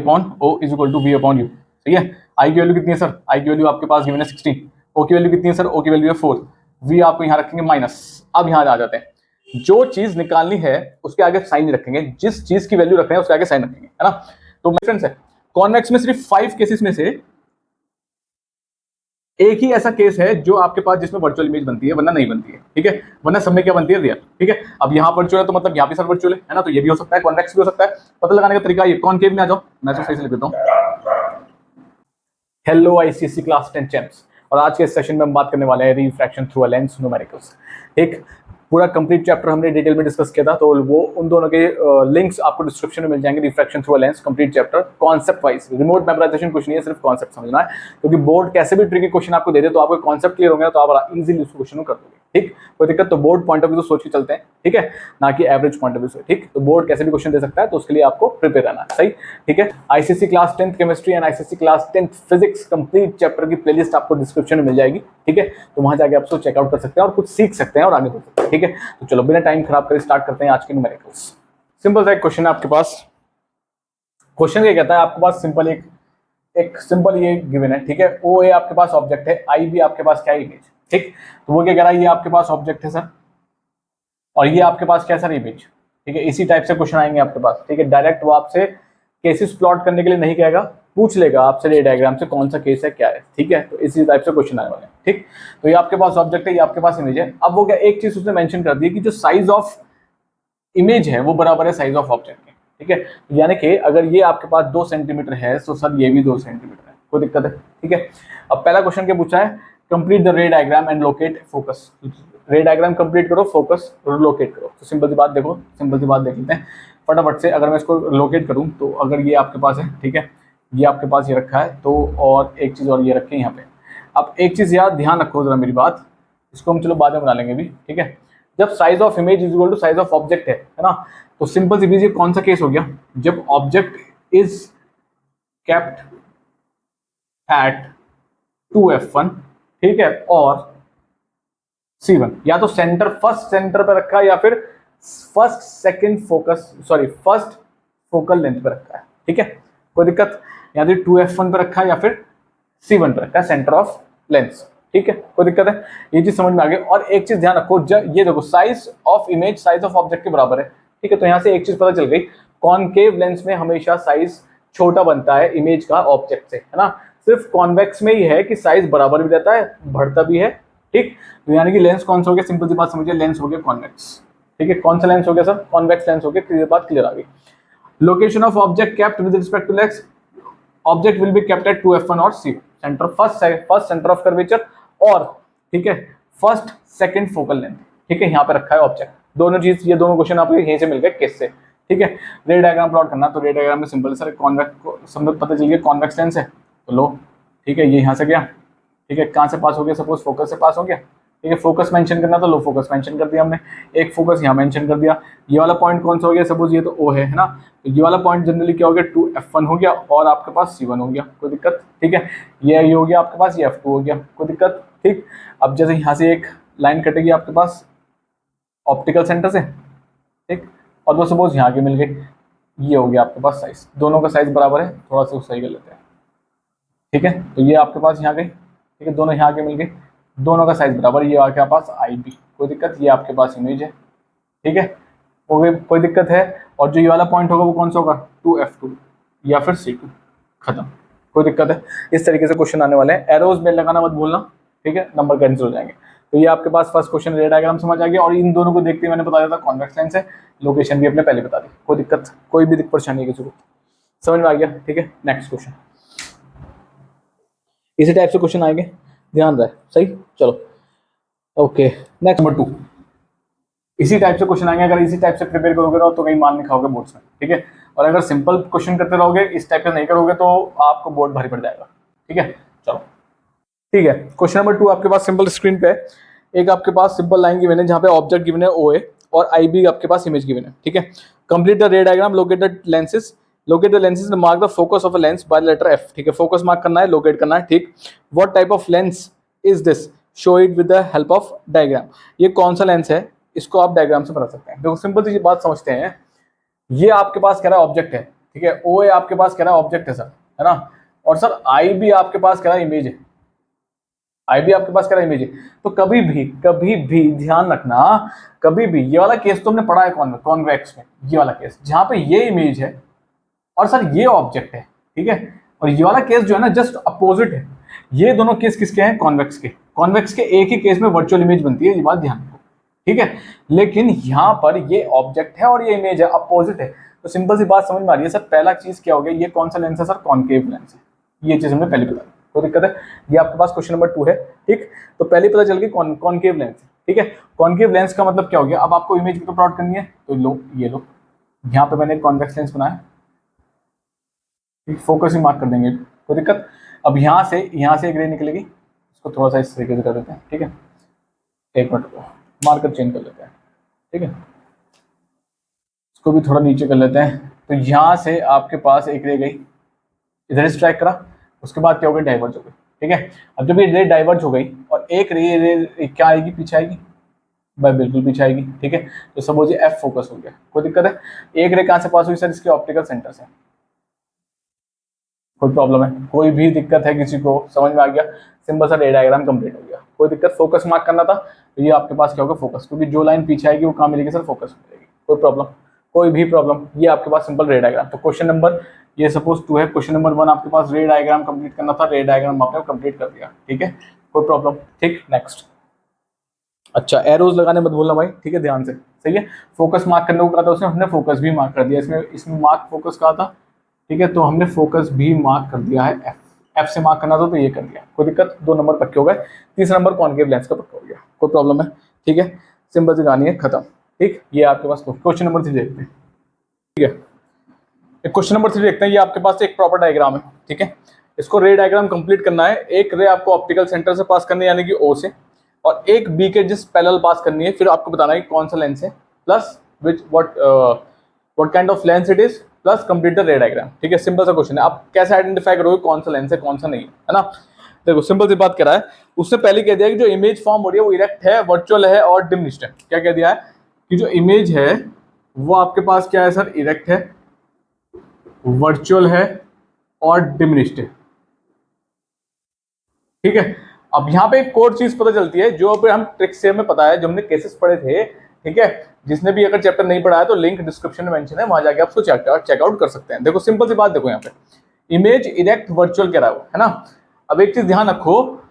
Upon O is equal to we upon you. सही है। आई की वैल्यू कितनी है सर? आई की वैल्यू आपके पास गिवन है 16। ओ की वैल्यू कितनी है सर? ओ की वैल्यू है 4। वी आपको यहाँ रखेंगे माइनस। अब यहाँ आ जाते हैं, जो चीज निकालनी है उसके आगे साइन नहीं रखेंगे, जिस चीज की वैल्यू रख रहे हैं उसके आगे साइन रखेंगे, है ना। तो फ्रेंड्स है कॉन्वेक्स में सिर्फ 5 केसेस में से एक ही ऐसा केस है जो आपके पास जिसमें वर्चुअल इमेज बनती है, वरना नहीं बनती है। ठीक है, वरना सब में क्या बनती है? रियल। ठीक है, अब यहाँ वर्चुअल है तो मतलब यहाँ भी सर वर्चुअल है ना, तो ये भी हो सकता है, कॉन्वेक्स भी हो सकता है। पता लगाने का तरीका ये, कॉनकेव में आ जाओ, मैं तो सही से लिख देता हूँ। हेलो आईसीएसई क्लास 10 चैंप्स, और आज के इस सेशन में हम बात करने वाले हैं refraction through a lens numericals. एक पूरा कंप्लीट चैप्टर हमने डिटेल में डिस्कस किया था, तो वो उन दोनों के लिंक्स आपको डिस्क्रिप्शन में मिल जाएंगे। Refraction through a lens complete chapter, concept wise, remote memorisation कुछ नहीं है, सिर्फ कॉन्सेप्ट समझना है, क्योंकि बोर्ड कैसे भी ट्रिकी क्वेश्चन आपको दे दे तो आपको कॉन्सेप्ट क्लियर होंगे तो आप इजीली उस क्वेश्चन को कर दोगे। ठीक, कोई दिक्कत? तो बोर्ड पॉइंट ऑफ व्यू तो सोच के चलते हैं, ठीक है, ना कि एवरेज पॉइंट ऑफ व्यू से। ठीक, तो बोर्ड कैसे भी क्वेश्चन दे सकता है, तो उसके लिए आपको प्रिपेयर रहना है। सही, ठीक है। ICSE class 10 chemistry and ICSE class 10 physics complete chapter की प्लेलिस्ट आपको डिस्क्रिप्शन में मिल जाएगी। ठीक है, तो वहां जाके आप उसको चेकआउट कर सकते हैं और कुछ सीख सकते हैं और आगे बढ़ सकते हैं। ठीक है, तो चलो बिना टाइम खराब करे स्टार्ट करते हैं आज के न्यूमेरिकल्स। सिंपल सा एक क्वेश्चन है आपके पास। क्वेश्चन क्या कहता है? आपके पास सिंपल एक सिंपल ये गिवन है, ठीक है। ओ ए आपके पास ऑब्जेक्ट है, आई भी आपके पास क्या है? इमेज। ठीक, तो वो क्या कह रहा है? ये आपके पास ऑब्जेक्ट है सर, और ये आपके पास क्या सर? इमेज। ठीक है, इसी टाइप से क्वेश्चन आएंगे आपके पास। ठीक है, डायरेक्ट वो आपसे केसेस प्लॉट करने के लिए नहीं कहेगा, पूछ लेगा आपसे रे डायग्राम से कौन सा केस है, क्या है। ठीक है, तो इसी टाइप से क्वेश्चन आने वाले हैं। ठीक, तो ये आपके पास ऑब्जेक्ट है, ये आपके पास इमेज है। अब वो क्या, एक चीज उसने मेंशन कर दी कि जो साइज ऑफ इमेज है वो बराबर है साइज ऑफ ऑब्जेक्ट के। ठीक है, यानी कि अगर ये आपके पास 2 सेंटीमीटर है तो सर ये भी 2 सेंटीमीटर है, कोई दिक्कत है? ठीक है, अब पहला क्वेश्चन क्या पूछा है? Complete the ray diagram and locate focus. रे डायग्राम कंप्लीट करो, फोकस लोकेट करो। तो सिंपल सी बात देखो, सिंपल सी बात देख लेते हैं फटाफट से। अगर मैं इसको लोकेट करूं तो अगर ये आपके पास है, ठीक है, ये आपके पास ये रखा है, तो और एक चीज और ये रखे यहाँ पे। अब एक चीज यार ध्यान रखो जरा मेरी बात, इसको हम चलो बाद में बना लेंगे भी। ठीक है, जब size of image is equal to size of object है ना, तो सिंपल सी ये कौन सा केस हो गया? जब object is kept at 2f1, ठीक है, और c1, या तो सेंटर, फर्स्ट सेंटर पे रखा है, या फिर first second focus, sorry first focal length पे रखा है। ठीक है, कोई दिक्कत? या तो 2f1 पे रखा है या फिर c1 पे रखा है, सेंटर ऑफ लेंस। ठीक है, कोई दिक्कत है? ये चीज समझ में आ गई। और एक चीज ध्यान रखो, जब ये देखो size of image size of object के बराबर है। ठीक है, तो यहाँ से एक चीज पता चल गई, कॉनकेव लेंस में हमेशा साइज छोटा बनता है इमेज का ऑब्जेक्ट से, है ना। सिर्फ कॉन्वेक्स में ही है कि साइज बराबर भी रहता है, बढ़ता भी है। ठीक, तो यानी कि लेंस कौन सा हो गया? सिंपल सी बात समझिए, लेंस हो गया कॉन्वेक्स। ठीक है, कौन सा लेंस हो गया सर? कॉन्वेक्स लेंस हो गया। क्लियर बात? क्लियर आ गई। Location of object kept with respect to lens, object will be kept at 2f1 और c, centre first centre of curvature, और ठीक है फर्स्ट सेकंड फोकल लेंथ। ठीक है, यहाँ पे रखा है ऑब्जेक्ट। दोनों चीज, ये दोनों क्वेश्चन आपको यहीं से मिल गए केस से। ठीक है, रे डायग्राम प्लॉट करना, तो रे डायग्राम में सिंपल सर कॉन्वेक्स, समझ पता चल गया कॉन्वेक्स लेंस है, तो लो। ठीक है, ये यहाँ से गया। ठीक है, कहाँ से पास हो गया? सपोज फोकस से पास हो गया। ठीक है, फोकस मेंशन करना, तो लो फोकस मेंशन कर दिया हमने, एक फोकस यहाँ मेंशन कर दिया। ये वाला पॉइंट कौन सा हो गया? सपोज ये तो O है ना, तो ये वाला पॉइंट जनरली क्या हो गया? 2f1 हो गया, और आपके पास c1 हो गया, कोई दिक्कत? ठीक है, ये हो गया आपके पास, ये f2 हो गया, कोई दिक्कत? ठीक, अब जैसे यहाँ से एक लाइन कटेगी आपके पास ऑप्टिकल सेंटर से, ठीक, और वो सपोज यहाँ की मिल गई, ये हो गया आपके पास साइज, दोनों का साइज बराबर है, थोड़ा सा सही कर लेते हैं। ठीक है, तो ये आपके पास यहाँ गई, ठीक है, दोनों यहाँ के मिल गए, दोनों का साइज बराबर, ये आपके पास आई बी, कोई दिक्कत? ये आपके पास इमेज है। ठीक है, हो गई, कोई दिक्कत है? और जो ये वाला पॉइंट होगा वो कौन सा होगा? 2f2 या फिर c2, खत्म, कोई दिक्कत है? इस तरीके से क्वेश्चन आने वाले हैं, एरोज में लगाना मत भूलना। ठीक है, नंबर कैंसिल हो जाएंगे। तो ये आपके पास फर्स्ट क्वेश्चन रे डायग्राम समझ आ गया, और इन दोनों को देखते मैंने बता दिया था कॉन्वेक्स लेंस है, लोकेशन भी अपने पहले बता दी, कोई दिक्कत, कोई भी परेशानी है किसी को? समझ में आ गया? ठीक है, नेक्स्ट क्वेश्चन, इसी टाइप से क्वेश्चन आएंगे, ध्यान रहे। सही, चलो ओके, नेक्स्ट नंबर 2, इसी टाइप से क्वेश्चन आएंगे। अगर इसी टाइप से प्रिपेयर करोगे तो कहीं मान नहीं खाओगे बोर्ड्स में। ठीक है, और अगर सिंपल क्वेश्चन करते रहोगे, इस टाइप से नहीं करोगे तो आपको बोर्ड भारी पड़ जाएगा। ठीक है, चलो ठीक है, क्वेश्चन नंबर 2 आपके पास सिंपल स्क्रीन पे है। एक आपके पास सिंपल लाइन गिवन है जहाँ पे ऑब्जेक्ट गिवन है OA और IB आपके पास इमेज गिवन है। ठीक है, complete the ray diagram, locate the lenses, locate the lenses, mark the focus of a lens by letter F। ठीक है, फोकस मार्क करना है, लोकेट करना है। ठीक, what type of lens is this, show it with the help of diagram. ये कौन सा लेंस है, इसको आप डायग्राम से बता सकते हैं। देखो सिंपल सी बात समझते हैं, ये आपके पास कह रहा है ऑब्जेक्ट है, ठीक है। ओ ए आपके पास कह रहा है ऑब्जेक्ट है सर, है ना, और सर आई भी आपके पास कह रहा है इमेज है, आई भी आपके पास कह रहा है इमेज है। तो कभी भी ध्यान रखना, कभी भी ये वाला केस तो हमने पढ़ा है कॉन्वेक्स में, ये वाला केस जहां पे ये इमेज है और सर ये ऑब्जेक्ट है, ठीक है, और ये वाला केस जो है ना जस्ट अपोजिट है। ये दोनों केस किसके हैं? कॉन्वेक्स के। कॉन्वेक्स के एक ही केस में वर्चुअल इमेज बनती है, ये बात ध्यान रखो, ठीक है। लेकिन यहाँ पर ये ऑब्जेक्ट है और ये इमेज है, अपोजिट है। तो सिंपल सी बात समझ में आ रही है सर, पहला चीज क्या हो गया, ये कौन सा लेंस है सर? कॉनकेव लेंस है। ये चीज हमने पहले बता दी, कोई दिक्कत है? ये आपके पास क्वेश्चन नंबर 2 है, ठीक। तो पहले पता चल गई कॉनकेव लेंस, ठीक है। कॉनकेव लेंस का मतलब क्या हो गया? अब आपको इमेज को प्लॉट करनी है तो लो, ये लो, यहाँ पे मैंने कॉन्वेक्स लेंस बनाया, फोकस ही मार्क कर देंगे, कोई दिक्कत? अब यहाँ से एक रे निकलेगी, इसको थोड़ा सा इस तरीके से कर देते हैं, ठीक है। एक मिनट को मार्कर चेंज कर लेते हैं, ठीक है, इसको भी थोड़ा नीचे कर लेते हैं। तो यहाँ से आपके पास एक रे गई, इधर स्ट्राइक करा, उसके बाद क्या हो गया? डाइवर्ज हो गई, ठीक है। अब जब ये रे डाइवर्ज हो गई और एक रे क्या आएगी? पीछे आएगी भाई, बिल्कुल पीछे आएगी, ठीक है। तो सपोज ये एफ फोकस हो गया, कोई दिक्कत है? एक रे कहाँ से पास हुई सर? इसके ऑप्टिकल सेंटर से। कोई प्रॉब्लम है? कोई भी दिक्कत है किसी को? समझ में आ गया? सिंपल सा रे डायग्राम कंप्लीट हो गया, कोई दिक्कत? फोकस मार्क करना था तो ये आपके पास क्या होगा? फोकस, क्योंकि जो लाइन पीछे आएगी वो कहाँ मिलेगी सर? फोकस मिलेगी। कोई प्रॉब्लम? कोई भी प्रॉब्लम? ये आपके पास सिंपल रे डायग्राम। तो क्वेश्चन नंबर ये सपोज 2 है, क्वेश्चन नंबर 1 आपके पास रे डायग्राम कंप्लीट करना था, रे डायग्राम आपने कंप्लीट कर दिया, ठीक है, कोई प्रॉब्लम? ठीक, नेक्स्ट। अच्छा, एरोज लगाने मत भूलना भाई, ठीक है, ध्यान से, सही है। फोकस मार्क करने को कहा था उसने, हमने फोकस भी मार्क कर दिया। इसमें मार्क फोकस कहा था, ठीक है, तो हमने फोकस भी मार्क कर दिया है। एफ से मार्क करना था तो ये कर दिया, कोई दिक्कत? 2 नंबर पक्के हो गए। तीसरा नंबर कॉनकेव लेंस का पक्का हो गया, कोई प्रॉब्लम है? ठीक है, सिंपल सी कहानी है, खत्म, ठीक। ये आपके पास क्वेश्चन नंबर 3 देखते हैं, ठीक है। क्वेश्चन नंबर 3 देखते हैं। ये आपके पास एक प्रॉपर डायग्राम है, ठीक है। इसको रे डायग्राम कंप्लीट करना है। एक रे आपको ऑप्टिकल सेंटर से पास करनी है, यानी कि ओ से, और एक बी के जिस पैरेलल पास करनी है। फिर आपको बताना है कि कौन सा लेंस है, plus what kind of lens it is, plus complete the ray diagram, ठीक है। सिंपल सा क्वेश्चन है। आप कैसे आइडेंटिफाई करोगे कौन सा लेंस है कौन सा नहीं है ना? देखो सिंपल सी बात कह रहा है, उसने पहले कह दिया कि जो इमेज फॉर्म हो रही है वो इरेक्ट है, वर्चुअल है और डिमिनिश्ड है। क्या कह दिया है? कि जो इमेज है वो आपके पास क्या है सर? इरेक्ट है, वर्चुअल है और डिमिनिश्ड है, ठीक है। अब यहाँ पे एक और चीज पता चलती है जो पे हम ट्रिक से हमें पता है, जो हमने केसेस पढ़े थे, ठीक है। जिसने भी अगर चैप्टर नहीं पढ़ा है तो लिंक डिस्क्रिप्शन में मेंशन है, वहां जाके आप उसको चेकआउट कर सकते हैं। देखो सिंपल सी बात, देखो यहाँ पे इमेज इरेक्ट वर्चुअल कह रहा है ना। अब एक चीज ध्यान रखो,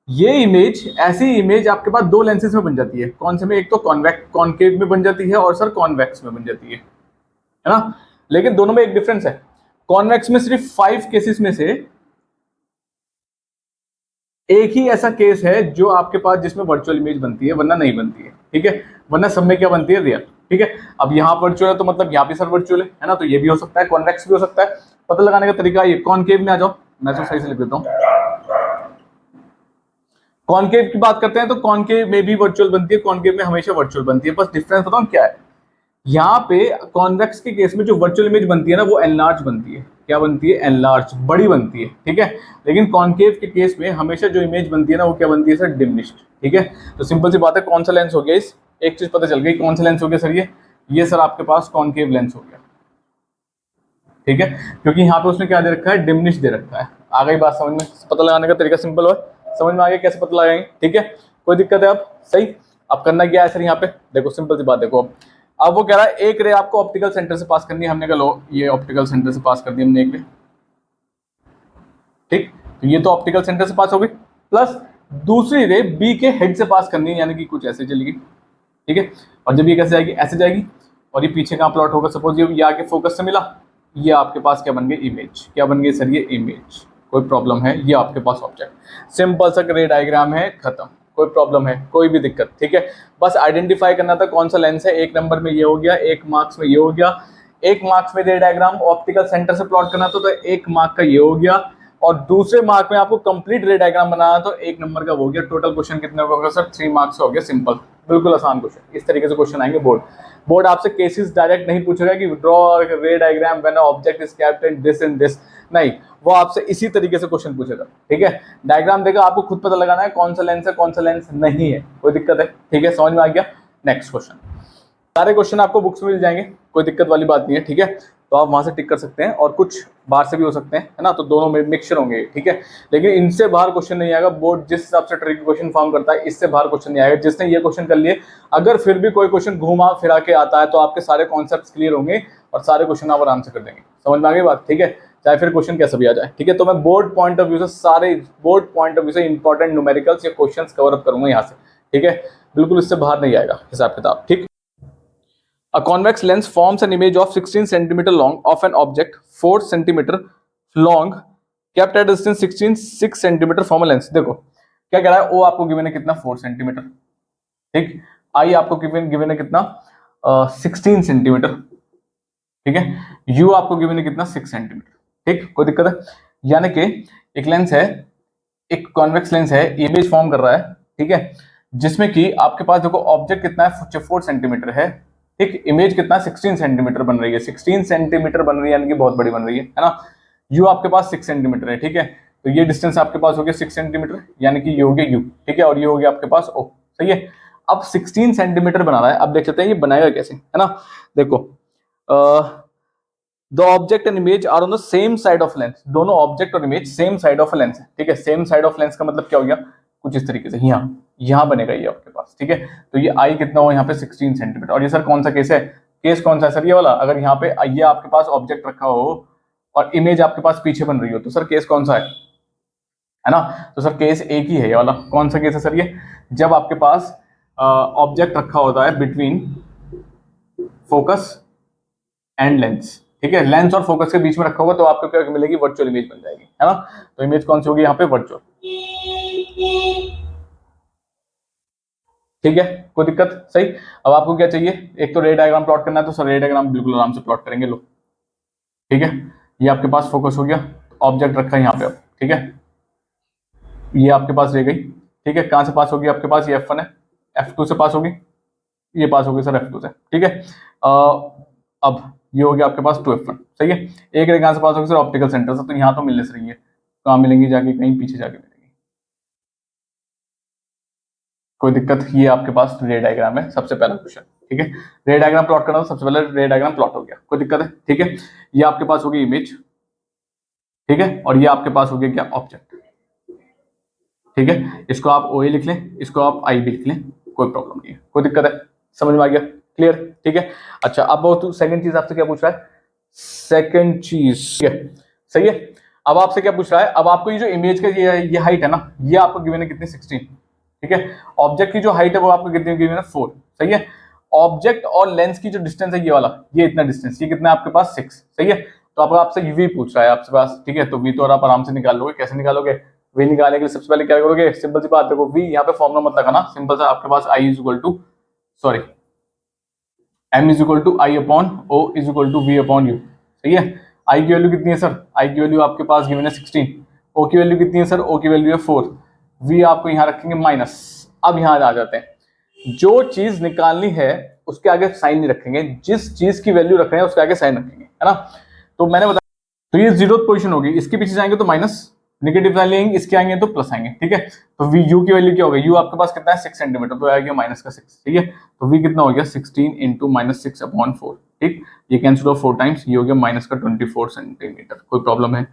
ये इमेज, ऐसी इमेज आपके पास 2 लेंसेज में बन जाती है। कौन से में? एक तो कॉनकेव में बन जाती है और सर कॉन्वेक्स में बन जाती है ना। लेकिन दोनों में एक डिफरेंस है। कॉन्वेक्स में सिर्फ 5 केसेस में से एक ही ऐसा केस है जो आपके पास जिसमें वर्चुअल इमेज बनती है, वरना नहीं बनती है, ठीक है। वरना सब में क्या बनती है? रियल, ठीक है। अब यहाँ वर्चुअल है तो मतलब यहाँ पे सर वर्चुअल है ना, तो ये भी हो सकता है, कॉन्वेक्स भी हो सकता है। पता लगाने का तरीका ये, कॉनकेव में आ जाओ, मैं तो सही से लिख देता हूँ। कॉनकेव की बात करते हैं तो कॉनकेव में भी वर्चुअल बनती है, कॉनकेव में हमेशा वर्चुअल बनती है। बस डिफरेंस बताऊँ क्या है? यहाँ पे कॉन्वेक्स के केस में जो वर्चुअल इमेज बनती है ना, वो एनलार्ज बनती है। क्या बनती है? एनलार्ज, बड़ी बनती है, ठीक है। लेकिन कॉनकेव के केस में हमेशा जो इमेज बनती है ना, वो क्या बनती है सर? डिमिनिश्ड, ठीक है। तो सिंपल सी बात है, कौन सा लेंस हो गया? इस एक चीज पता चल गई, कौन सा लेंस हो गया सर? ये सर आपके पास कॉनकेव लेंस हो गया, ठीक है। क्योंकि यहाँ पे उसने क्या दे रखा है? डिमिनिश्ड दे रखा है। आ गई बात समझ में? पता लगाने का तरीका सिंपल हो, समझ में आ गया कैसे पता लगाएंगे, ठीक है। कोई दिक्कत है? अब सही, अब करना क्या है सर? यहाँ पे देखो सिंपल सी बात, देखो अब वो कह रहा है एक रे आपको ऑप्टिकल सेंटर से पास करनी है। हमने कहा लो, ये ऑप्टिकल सेंटर से पास कर दी हमने एक रे, ठीक। तो ये तो ऑप्टिकल सेंटर से पास हो गई, प्लस दूसरी रे बी के हेड से पास करनी है, यानी कि कुछ ऐसे चलेगी, ठीक है। और जब ये कैसे जाएगी? ऐसे जाएगी, और ये पीछे कहाँ प्लॉट होगा? सपोज ये आगे फोकस से मिला, ये आपके पास क्या बन गई? इमेज। क्या बन गई सर? ये इमेज। कोई प्रॉब्लम है? ये आपके पास ऑब्जेक्ट, सिंपल सा रे डायग्राम है, खत्म। कोई प्रॉब्लम है? कोई भी दिक्कत? ठीक है, बस आइडेंटिफाई करना था कौन सा लेंस है। 1 नंबर में ये हो गया, 1 मार्क्स में ये हो गया। 1 मार्क्स में रे डायग्राम ऑप्टिकल सेंटर से प्लॉट करना था तो 1 मार्क का ये हो गया, और दूसरे मार्क में आपको कंप्लीट रे डायग्राम बनाना तो 1 नंबर का हो गया। टोटल क्वेश्चन कितने का होगा सर? 3 मार्क्स हो गया। सिंपल, बिल्कुल आसान क्वेश्चन। इस तरीके से क्वेश्चन आएंगे। बोर्ड आपसे केसेस डायरेक्ट नहीं पूछेगा कि ड्रॉ रे diagram when object is kept in this and this, नहीं, वो आपसे इसी तरीके से क्वेश्चन पूछेगा, ठीक है। डायग्राम देगा, आपको खुद पता लगाना है कौन सा लेंस है कौन सा लेंस नहीं है। कोई दिक्कत है? ठीक है, समझ में आ गया। नेक्स्ट क्वेश्चन, सारे क्वेश्चन आपको बुक्स में मिल जाएंगे, कोई दिक्कत वाली बात नहीं है, ठीक है। तो आप वहां से टिक कर सकते हैं, और कुछ बाहर से भी हो सकते हैं, है ना, तो दोनों में मिक्सचर होंगे, ठीक है। लेकिन इनसे बाहर क्वेश्चन नहीं आएगा, बोर्ड जिस हिसाब से ट्रिकी क्वेश्चन फॉर्म करता है इससे बाहर क्वेश्चन नहीं आएगा। जिसने ये क्वेश्चन कर लिए, अगर फिर भी कोई क्वेश्चन घुमा फिरा के आता है तो आपके सारे कॉन्सेप्ट क्लियर होंगे और सारे क्वेश्चन आप आराम से कर देंगे। समझ में आ गई बात, ठीक है, चाहे फिर क्वेश्चन कैसा भी आ जाए, ठीक है। तो मैं बोर्ड पॉइंट ऑफ व्यू से सारे बोर्ड पॉइंट ऑफ व्यू से इंपॉर्टेंट न्यूमेरिकल्स या क्वेश्चंस कवर अप करूंगा यहाँ से, ठीक है, बिल्कुल इससे बाहर नहीं आएगा हिसाब किताब, ठीक। A convex lens forms an image of 16 centimeter long of an object 4 centimeter long kept at a distance 6 centimeter from a lens। देखो क्या कह रहा है, ओ आपको गिवन है कितना 4 सेंटीमीटर, ठीक, आई आपको गिवन है कितना 16 सेंटीमीटर, ठीक है, यू आपको गिवन है कितना 6 सेंटीमीटर, ठीक, कोई दिक्कत है। यानी कि एक लेंस है, एक कॉन्वेक्स लेंस है, इमेज फॉर्म कर रहा है, ठीक है, जिसमें कि आपके पास देखो ऑब्जेक्ट कितना है 4 सेंटीमीटर है, ठीक, इमेज कितना 16 सेंटीमीटर बन रही है, 16 सेंटीमीटर बन रही है यानी कि बहुत बड़ी बन रही है ना। यू आपके पास 6 सेंटीमीटर है, ठीक है, तो ये डिस्टेंस आपके पास हो गया 6 सेंटीमीटर, यानी कि ये हो गया यू, ठीक है, और ये हो गया आपके पास ओ, सही है। अब 16 सेंटीमीटर बना रहा है, अब देख लेते हैं ये बनाएगा कैसे, है ना। देखो the object and image are on the same side of lens, दोनों ऑब्जेक्ट और image same side of lens है, ठीक है। सेम साइड ऑफ लेंस का मतलब क्या हो गया, कुछ इस तरीके से यहाँ बनेगा ये आपके पास, ठीक है। तो ये आई कितना हो यहाँ पे 16 सेंटीमीटर, और ये सर कौन सा केस है, केस कौन सा है सर, ये वाला। अगर यहाँ पे ये आपके पास ऑब्जेक्ट रखा हो और इमेज आपके पास पीछे बन रही हो तो सर केस कौन सा है ना। तो सर केस एक ही है ये वाला। कौन सा केस है सर ये, जब आपके पास ऑब्जेक्ट रखा होता है बिटवीन फोकस एंड लेंस, ठीक है, लेंस और फोकस के बीच में रखा होगा तो आपको क्या मिलेगी, वर्चुअल इमेज बन जाएगी, है ना। तो इमेज कौन सी होगी यहाँ पे, वर्चुअल, ठीक है, कोई दिक्कत, सही। अब आपको क्या चाहिए, एक तो रे डायग्राम प्लॉट करना है, तो सर रे डायग्राम बिल्कुल आराम से प्लॉट करेंगे, लो, ठीक है। ये आपके पास फोकस हो गया, ऑब्जेक्ट रखा है यहाँ पे अब, ठीक है, ये आपके पास रह गई, ठीक है, कहां से पास होगी आपके पास, ये F1 है, F2 से पास होगी, ये पास होगी सर F2 से, ठीक है। अब ये हो गया आपके पास 2F1, सही है। एक रे कहां से पास होगी सर, ऑप्टिकल सेंटर से, तो यहाँ तो मिलने से रही है, कहाँ मिलेंगी, जाके कहीं पीछे जाके मिलेंगी, कोई दिक्कत। ये आपके पास रे डायग्राम है, सबसे पहला क्वेश्चन, ठीक है। रे डायग्राम प्लॉट करना, तो सबसे पहले रे डायग्राम प्लॉट हो गया, कोई दिक्कत है, ठीक है। ये आपके पास होगी इमेज, ठीक है, और ये आपके पास हो गया क्या, ऑब्जेक्ट, ठीक है। इसको आप ओ लिख लें, इसको आप आई भी लिख लें, कोई प्रॉब्लम नहीं है, कोई दिक्कत है, समझ में आ गया, क्लियर, ठीक है। अच्छा, अब वो सेकंड चीज आपसे क्या पूछ रहा है, सेकंड चीज, ठीक है, सही है। अब आपसे क्या पूछ रहा है, अब आपको ये जो इमेज का ये हाइट है ना, ये आपको गिवन है कितनी, 16, ठीक है। ऑब्जेक्ट की जो हाइट है वो आपको कितनी गिवन है, 4, सही है। ऑब्जेक्ट और लेंस की जो डिस्टेंस है ये वाला, ये इतना डिस्टेंस, ये कितना है आपके पास, 6, सही है। तो अब आपसे वी पूछ रहा है आपसे पास, ठीक है, तो वी तो और आप आराम से निकाल लोगे, कैसे निकालोगे, वी निकालने के लिए सबसे पहले क्या करोगे, सिंपल सी बात, देखो वी यहाँ पे फॉर्मूला मत लगाना, सिंपल सा आपके पास I is equal to, sorry, m is equal to I upon O is equal to we upon you, सही है। आई की वैल्यू कितनी है सर, आई की वैल्यू आपके पास गिवन है 16, ओ की वैल्यू कितनी है सर, ओ की वैल्यू है 4, वी आपको यहाँ रखेंगे माइनस। अब यहाँ आ जाते हैं, जो चीज निकालनी है उसके आगे साइन नहीं रखेंगे, जिस चीज की वैल्यू रख रहे हैं उसके आगे साइन रखेंगे, है ना। तो मैंने बताया, तो ये 0th पोजीशन होगी, इसके पीछे जाएंगे तो माइनस, नेगेटिव साइन लेंगे, इसके आएंगे तो प्लस आएंगे, ठीक है। तो वी यू की वैल्यू क्या होगी, यू आपके पास कितना है 6 सेंटीमीटर, तो आएगा माइनस का 6, ठीक है। तो वी कितना हो गया 16 इंटू माइनस 6 अपॉन 4, ठीक, ये कैंसिल हो 4 टाइम्स, ये हो गया माइनस का 24 सेंटीमीटर। कोई प्रॉब्लम है,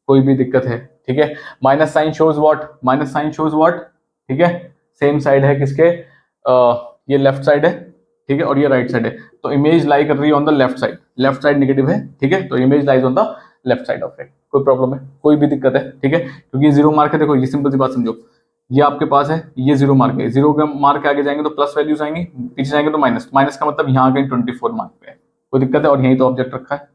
कोई भी दिक्कत है, ठीक है। Minus sign shows what, minus sign shows what, ठीक है, सेम साइड है किसके, ये लेफ्ट साइड है, ठीक है, और ये राइट साइड है, तो इमेज लाई कर रही है on the left side negative है, ठीक है, तो image lies on the left side of it. कोई प्रॉब्लम है, कोई भी दिक्कत है, ठीक है, क्योंकि ये 0 मार्क है, देखो ये सिंपल सी बात समझो, ये आपके पास है, ये 0 मार्क है, 0 के मार्क के आगे जाएंगे तो प्लस वैल्यूज आएंगी, पीछे जाएंगे तो माइनस, माइनस का मतलब यहाँ कहीं 24 मार्क पे है, कोई दिक्कत है, और यहीं तो ऑब्जेक्ट रखा है,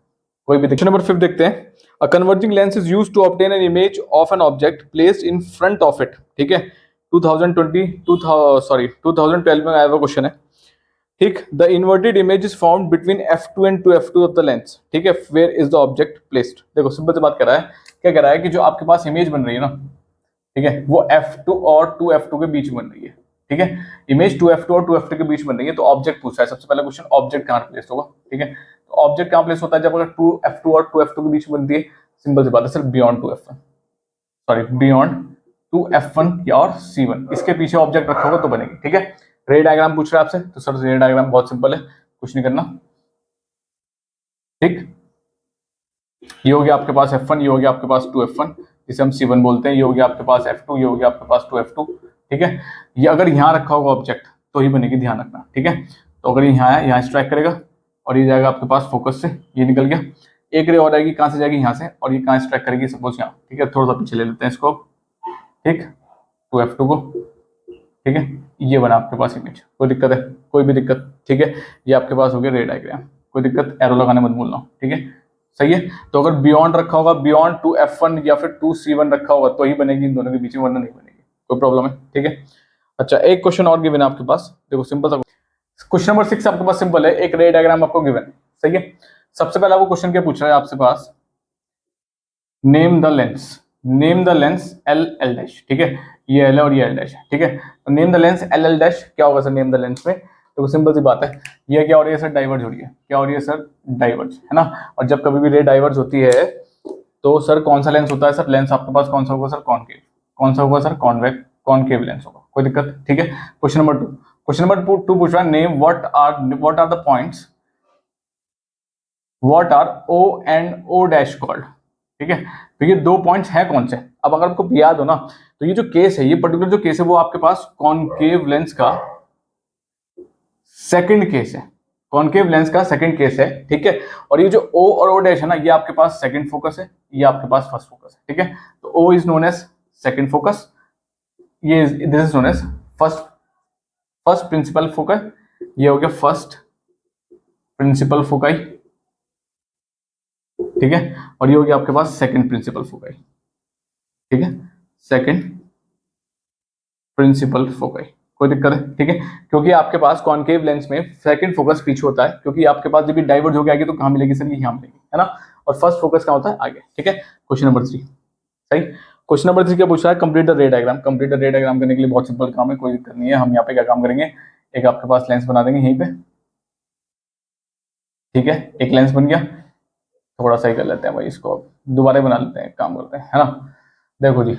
कोई भी दिक्कत। नंबर 5 देखते हैं, a converging lens is used to obtain an image of an object placed in front of it, ठीक है। 2012 में आया हुआ क्वेश्चन है, ठीक। The inverted image is found between F2 and 2F2 of the lens, ठीक है, where is the object placed. देखो सिंपल सी बात कर रहा है, क्या कह रहा है कि जो आपके पास इमेज बन रही है ना, ठीक है, वो F2 और 2F2 के बीच बन रही है, ठीक है, इमेज 2F2 और 2F2 के बीच बन रही है, तो ऑब्जेक्ट पूछ रहा है, सबसे पहला क्वेश्चन ऑब्जेक्ट कहाँ प्लेस होगा, ठीक है। तो ऑब्जेक्ट कहाँ प्लेस होता है जब अगर 2F2 और 2F2 के बीच बनती है, सिंपल सी बात है sir, beyond 2F1, sorry beyond 2F1 या और C1, इसके पीछे ऑब्जेक्ट रखा होगा तो बनेगी, ठीक है। रे डायग्राम पूछ रहा है आपसे, तो सर रे डायग्राम बहुत सिंपल है, कुछ नहीं करना, ठीक। ये हो गया आपके पास F1, ये हो गया आपके पास 2F1 जिसे हम C1 बोलते हैं, ये हो गया आपके पास F2, ये हो गया आपके पास 2F2। ठीक है, ये अगर यहाँ रखा होगा ऑब्जेक्ट तो ही बनेगी, ध्यान रखना। ठीक है, तो अगर यहाँ है, यहाँ स्ट्राइक करेगा और ये जाएगा आपके पास फोकस से, ये निकल गया। एक रे और आएगी, कहाँ से जाएगी, यहाँ से, और ये कहाँ स्ट्राइक करेगी, सपोज यहाँ। ठीक है, थोड़ा सा पीछे ले लेते हैं इसको। ठीक, 2F2 को। ठीक है, ये बना आपके पास इमेज। कोई दिक्कत है? कोई भी दिक्कत? ठीक है, ये आपके पास हो गया रे डायग्राम। कोई दिक्कत? एरो लगाने मत भूलना। ठीक है, सही है। तो अगर बियॉन्ड रखा होगा, बियॉन्ड 2F1 या फिर 2C1 रखा होगा तो ही बनेगी इन दोनों के बीच में, वरना नहीं बनेगी। कोई प्रॉब्लम है? ठीक है, अच्छा एक क्वेश्चन और गिवन है आपके पास, देखो सिंपल सा क्वेश्चन नंबर 6 आपके पास सिंपल है। एक रे डायग्राम आपको गिवन है, सही है। सबसे पहला वो क्वेश्चन क्या पूछ रहा है आपसे पास, name the lens, name the lens L L dash. ठीक है, ये एल है और ये एल डैश है। ठीक है, तो name the lens L L dash क्या होगा सर नेम द लेंस में? तो सिंपल सी बात है, ये क्या हो रही है सर, डाइवर्ज हो रही है। क्या हो रही है सर? डाइवर्ज, है ना। और जब कभी भी रे डाइवर्ज होती है तो सर कौन सा लेंस होता है सर? लेंस आपके पास कौन सा होगा सर? कॉनकेव। कौन सा होगा सर? कॉन्वेक्स, कॉनकेव लेंस होगा। कोई दिक्कत? ठीक है, क्वेश्चन नंबर 2, क्वेश्चन नंबर 2 पूछ रहा है, name what are the points, what are O and O dash called. ठीक है, तो ये दो पॉइंट्स हैं कौन से? अब अगर आपको याद हो ना, तो ये जो केस है, ये पर्टिकुलर जो केस है वो आपके पास कॉनकेव लेंस का सेकंड केस है, कॉनकेव लेंस का सेकंड केस है। ठीक है, और ये जो O और O डैश है ना, ये आपके पास सेकंड फोकस है, ये आपके पास फर्स्ट फोकस है। ठीक है, तो O is known as second focus, ये this is known as first principal focus, ये हो गया फर्स्ट प्रिंसिपल फोकाई। ठीक है, और ये हो गया आपके पास सेकंड प्रिंसिपल फोकाई। ठीक है, सेकंड प्रिंसिपल फोकाई। कोई दिक्कत है? ठीक है, क्योंकि आपके पास कॉनकेव लेंस में सेकंड फोकस पीछे होता है, क्योंकि आपके पास जब भी डाइवर्ज हो गया आगे तो कहां मिलेगी सर? ये यहां मिलेगी, है ना। और फर्स्ट फोकस कहां होता है? आगे। ठीक है, क्वेश्चन नंबर 3 सही। क्वेश्चन नंबर 3 क्या पूछा है? Complete the ray diagram. Complete the ray diagram करने के लिए बहुत सिंपल काम है, कोई दिक्कत नहीं है। हम यहाँ पे क्या काम करेंगे, एक आपके पास लेंस बना देंगे यहीं पे। ठीक है, एक लेंस बन गया, थोड़ा सा ही कर लेते हैं भाई इसको, दोबारा बना लेते हैं, काम करते हैं, है ना। देखो जी,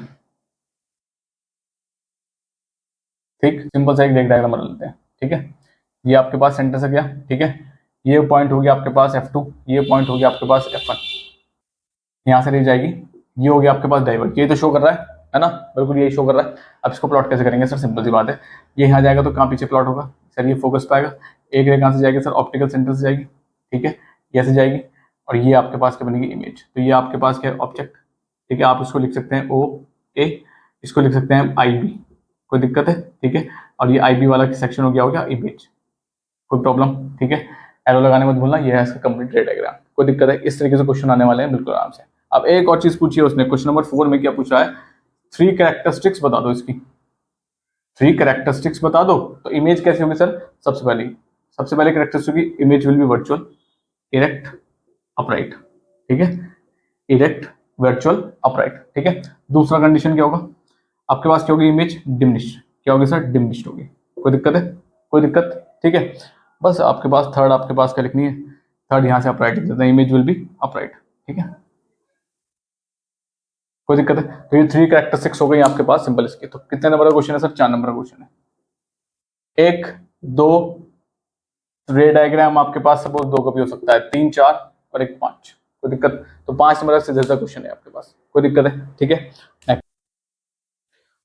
ठीक, सिंपल सा एक रेड डायग्राम बना लेते हैं। ठीक है, ये आपके पास सेंटर से गया। ठीक है, ये पॉइंट हो गया आपके पास F2, ये पॉइंट हो गया आपके पास F1, यहाँ से ले जाएगी, ये हो गया आपके पास डाइवर्ट। ये तो शो कर रहा है ना, बिल्कुल यही शो कर रहा है। अब इसको प्लॉट कैसे करेंगे सर? सिंपल सी बात है, ये यहाँ जाएगा तो कहाँ पीछे प्लॉट होगा सर? ये फोकस पे आएगा। एक रे कहाँ से जाएगी सर? ऑप्टिकल सेंटर से जाएगी। ठीक है, ये से जाएगी, और ये आपके पास क्या बनेगी? इमेज। तो ये आपके पास क्या है? ऑब्जेक्ट। ठीक है, आप इसको लिख सकते हैं OA, इसको लिख सकते हैं IB। कोई दिक्कत है? ठीक है, और ये IB वाला सेक्शन हो गया इमेज। कोई प्रॉब्लम? ठीक है, एरो लगाने मत भूलना, ये है इसका कंप्लीट रे डायग्राम। कोई दिक्कत है? इस तरीके से क्वेश्चन आने वाले हैं बिल्कुल आराम से। अब एक और चीज पूछी है उसने, क्वेश्चन नंबर 4 में क्या पूछा है? 3 कैरेक्टरिस्टिक्स बता दो इसकी, 3 कैरेक्टरिस्टिक्स बता दो। तो इमेज कैसी होगी सर? सबसे पहले कैरेक्टरिस्टिक की image will be virtual, erect, upright. ठीक है, इरेक्ट, वर्चुअल, अपराइट। ठीक है, दूसरा कंडीशन क्या होगा आपके पास? क्या होगी? Image diminished. क्या होगी सर? डिमिनिश्ड होगी। कोई दिक्कत है? कोई दिक्कत? ठीक है, बस आपके पास थर्ड आपके पास क्या लिखनी है? थर्ड यहाँ से अपराइट लिख देते हैं, इमेज विल बी अपराइट। ठीक है, कोई दिक्कत है? तो ये 3 कैरेक्टरिस्टिक्स हो गई आपके पास सिंपल इसकी। तो कितने नंबर का क्वेश्चन है सर? 4 नंबर का क्वेश्चन है। 1 2 रे डायग्राम आपके पास सपोज 2 का भी हो सकता है, 3 4 और 1 5। कोई दिक्कत? तो 5 नंबर का सीधा सा क्वेश्चन है आपके पास। कोई दिक्कत है? ठीक है,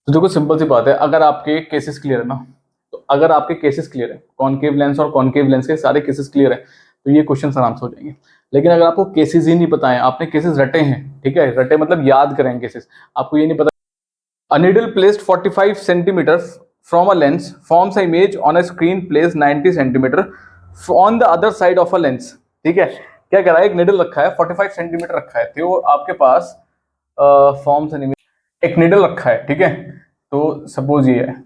तो देखो सिंपल सी बात है, अगर आपके केसेस क्लियर है ना, तो अगर आपके केसेस क्लियर है, कॉनकेव लेंस और कॉनकेव लेंस के सारे केसेस क्लियर है, तो ये क्वेश्चन आराम से हो जाएंगे। लेकिन अगर आपको केसेस ही नहीं पता है, आपने केसेस रटे हैं, ठीक है, रटे मतलब याद करें केसेस, आपको ये नहीं पता, a needle placed 45 centimetre from a lens forms a image on a screen placed 90 centimetre on the other side of a lens. ठीक है, क्या कह रहा है? एक निडल रखा है, 45 सेंटीमीटर रखा है, तो आपके पास फॉर्म्स एन इमेज, एक निडल रखा है। ठीक है, तो सपोज ये है,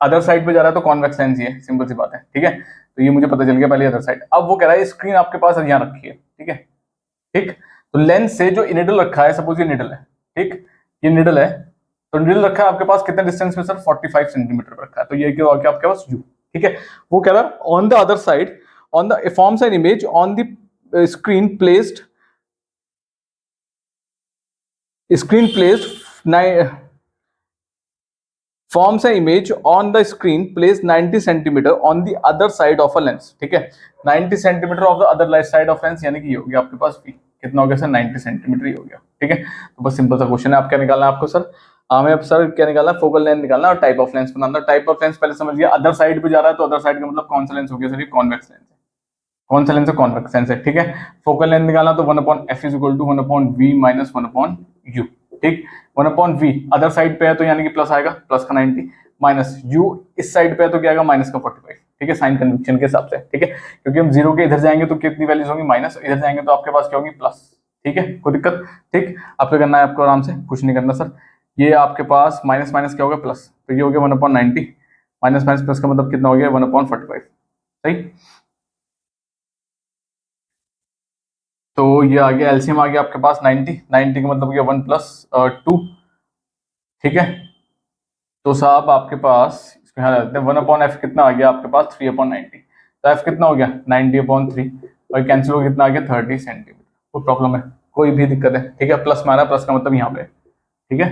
अदर साइड पे जा रहा है तो कॉन्वेक्स लेंस ही है, सिंपल सी बात है। ठीक है, तो ये मुझे पता चल गया पहले अदर साइड। अब वो कह रहा है स्क्रीन आपके पास यहाँ रखी है। ठीक है, ठीक, तो लेंस से जो निडल रखा है, सपोज ये निडल है, ठीक, ये निडल है, तो निडल रखा है आपके पास कितने डिस्टेंस में सर? 45 सेंटीमीटर पर रखा है, तो ये क्या हो गया आपके पास? U। ठीक है, वो कह रहा है on the other side, on the forms an image on the screen placed forms an image on the screen placed 90 centimeter on the other side of a lens। ठीक है, 90 centimetre of the other side of lens, यानी कि ये हो गया आपके पास V। कितना हो गया सर 90 सेंटीमीटर ही हो गया। ठीक है, तो बस सिंपल सा क्वेश्चन है। आप क्या निकालना है आपको सर, हमें अब सर क्या निकालना है, फोकल लेंथ निकालना और type of lens banana. Type of lens पहले समझ गया, अदर साइड पे जा रहा है तो अदर साइड का मतलब कौन सा लेंस हो गया सर, ये कॉन्वेक्स लेंस है। कौन सा लेंस है, कॉन्वेक्स लेंस है। ठीक है, फोकल लेंथ निकालना तो 1/f is equal to 1/v minus 1/u। ठीक, 1/v अदर साइड पे है तो यानी कि प्लस आएगा, प्लस का 90 माइनस u इस साइड पे है तो क्या आएगा, माइनस का 45। ठीक है, साइन कन्वेंशन के हिसाब से। ठीक है, क्योंकि हम जीरो के इधर जाएंगे तो कितनी वैल्यूज होंगी, माइनस, इधर जाएंगे तो आपके पास क्या होगी, प्लस। ठीक है, कोई दिक्कत। ठीक, आपको करना है, आपको आराम से, कुछ नहीं करना सर। ये आपके पास माइनस माइनस क्या होगा, प्लस, तो ये हो गया 1/90 माइनस माइनस प्लस का मतलब कितना हो गया, 1/45। सही, तो ये आ गया एलसीएम आ गया आपके पास 90। 90 का मतलब गया 1 + 2। ठीक है, तो साहब आपके पास इसमें ध्यान रखते हैं 1/f कितना आ गया आपके पास 3/90। तो f कितना हो गया 90/3 और कैंसिल हो कितना आ गया 30 सेंटीमीटर। कोई प्रॉब्लम है, कोई भी दिक्कत है। ठीक है, प्लस मारा, प्लस का मतलब यहाँ पे। ठीक है,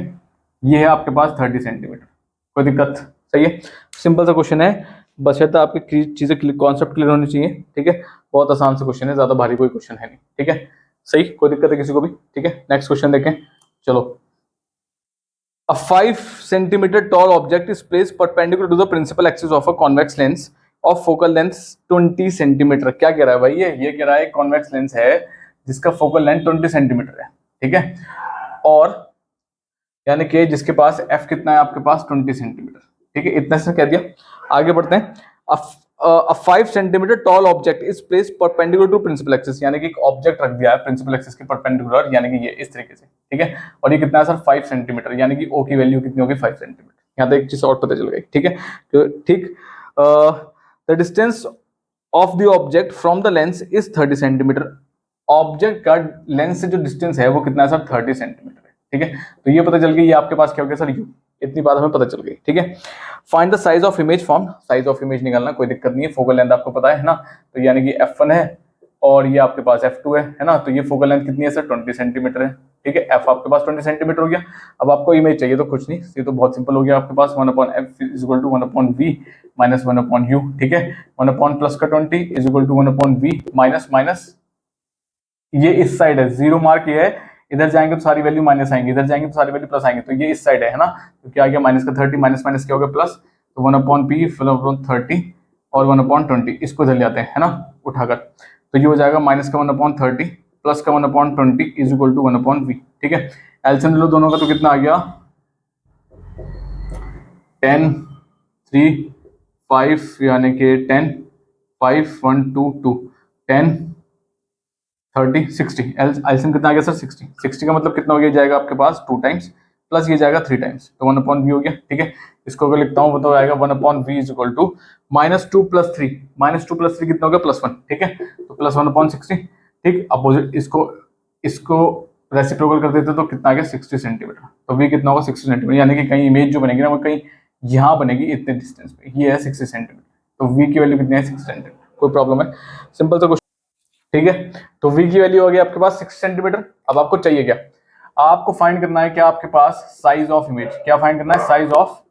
ये है आपके पास 30 सेंटीमीटर। कोई दिक्कत, सही है, सिंपल सा क्वेश्चन है, बस है तो आपकी चीजें कॉन्सेप्ट क्लियर होनी चाहिए। ठीक है, बहुत आसान सा क्वेश्चन है, ज्यादा भारी कोई क्वेश्चन है नहीं। ठीक है, सही, कोई दिक्कत है किसी को भी। ठीक है, नेक्स्ट क्वेश्चन देखें, चलो। A 5 centimeter tall object is placed perpendicular to the principal axis of a convex lens of focal length 20 centimetre. क्या कह रहा है भाई, ये कह रहा है कॉन्वेक्स लेंस है जिसका फोकल लेंथ 20 सेंटीमीटर है। ठीक है, और यानी कि जिसके पास f कितना है आपके पास 20 सेंटीमीटर। ठीक है, इतना से कह दिया, आगे बढ़ते हैं। A 5 centimetre tall object is placed perpendicular to principal axis, यानी कि एक ऑब्जेक्ट रख दिया है प्रिंसिपल एक्सिस के परपेंडिकुलर, यानी कि ये इस तरीके से। ठीक है, और ये कितना है सर 5 सेंटीमीटर, यानी कि ओ की वैल्यू कितनी होगी 5 सेंटीमीटर। यहाँ तक एक चीज और पता चल गई। ठीक है, तो ठीक, the distance of the object from the lens is 30 centimetre. Object का लेंस से जो डिस्टेंस है वो कितना है सर 30 सेंटीमीटर है। ठीक है, तो ये पता चल गई, ये आपके पास क्या हो गया सर यू, इतनी बात हमें पता चल गई। ठीक है, find the size of image form, size of image निकालना, कोई दिक्कत नहीं है। फोकल लेंथ आपको पता है ना, तो यानी कि f1 है और ये आपके पास f2 है ना, तो ये फोकल लेंथ कितनी है सर 20 सेंटीमीटर है। ठीक है, f आपके पास 20 सेंटीमीटर हो गया। अब आपको इमेज चाहिए तो कुछ नहीं, ये तो बहुत सिंपल हो गया आपके पास 1/f is equal to 1/v minus 1/u। ठीक है, 1 प्लस का 20 is equal to 1/v minus minus, ये इस साइड है, जीरो मार्क ये है, इधर जाएंगे तो सारी वैल्यू माइनस आएंगे, इधर जाएंगे तो सारी वैल्यू प्लस आएंगे, तो ये इस साइड है ना, तो क्या आ गया माइनस का 30 माइनस माइनस क्या हो गया प्लस, तो 1/p 1/30 और 1/20 इसको इधर ले आते हैं, है ना, उठाकर, तो ये हो जाएगा माइनस का 1/30 प्लस का 1/20 इज इक्वल टू 1/v। ठीक है, एलसीएम ले लो दोनों का, तो कितना आ गया 10 3 5 यानी कि 10 5 1 2 2 10 30 60, एलसीएम कितना आ गया सर 60। 60 का मतलब कितना हो गया जाएगा आपके पास 2 टाइम्स प्लस ये जाएगा 3 टाइम्स, तो 1/v हो गया। ठीक है, इसको अगर लिखता हूँ तो आएगा 1/v इज इक्वल टू -2 + 3, -2 + 3 कितना हो गया +1। ठीक है, तो प्लस 1/60। ठीक, अपोजिट इसको रेसिप्रोकल कर देते तो कितना आ गया 60 सेंटीमीटर, तो v कितना होगा 60 सेंटीमीटर, यानी कि कहीं इमेज जो बनेगी ना वो कहीं यहाँ बनेगी इतने डिस्टेंस पे, ये है 60 सेंटीमीटर, तो v की वैल्यू कितनी है 60 सेंटीमीटर। कोई प्रॉब्लम है, सिंपल सा क्वेश्चन। ठीक है, तो v की वैल्यू हो गई आपके पास 60 सेंटीमीटर। अब आपको चाहिए क्या, आपको फाइंड करना है क्या आपके पास साइज ऑफ इमेज, क्या फाइंड करना है साइज ऑफ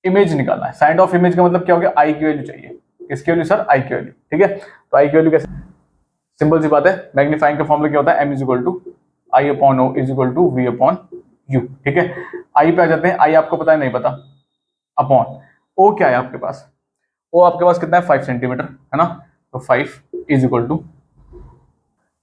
इमेज निकालना है। साइज ऑफ इमेज का मतलब क्या हो गया, आई की वैल्यू चाहिए, किसकी वैल्यू सर आई की वैल्यू। ठीक है, तो आई की वैल्यू कैसे, सिंपल सी बात है, मैग्नीफाइंग का फॉर्मूला क्या होता है m is equal to I/O is equal to V/U। ठीक है, आई पे आ जाते हैं, आई आपको पता है नहीं पता, अपॉन ओ क्या है आपके पास, ओ आपके पास कितना है 5 सेंटीमीटर है ना, तो 5 इज इक्वल टू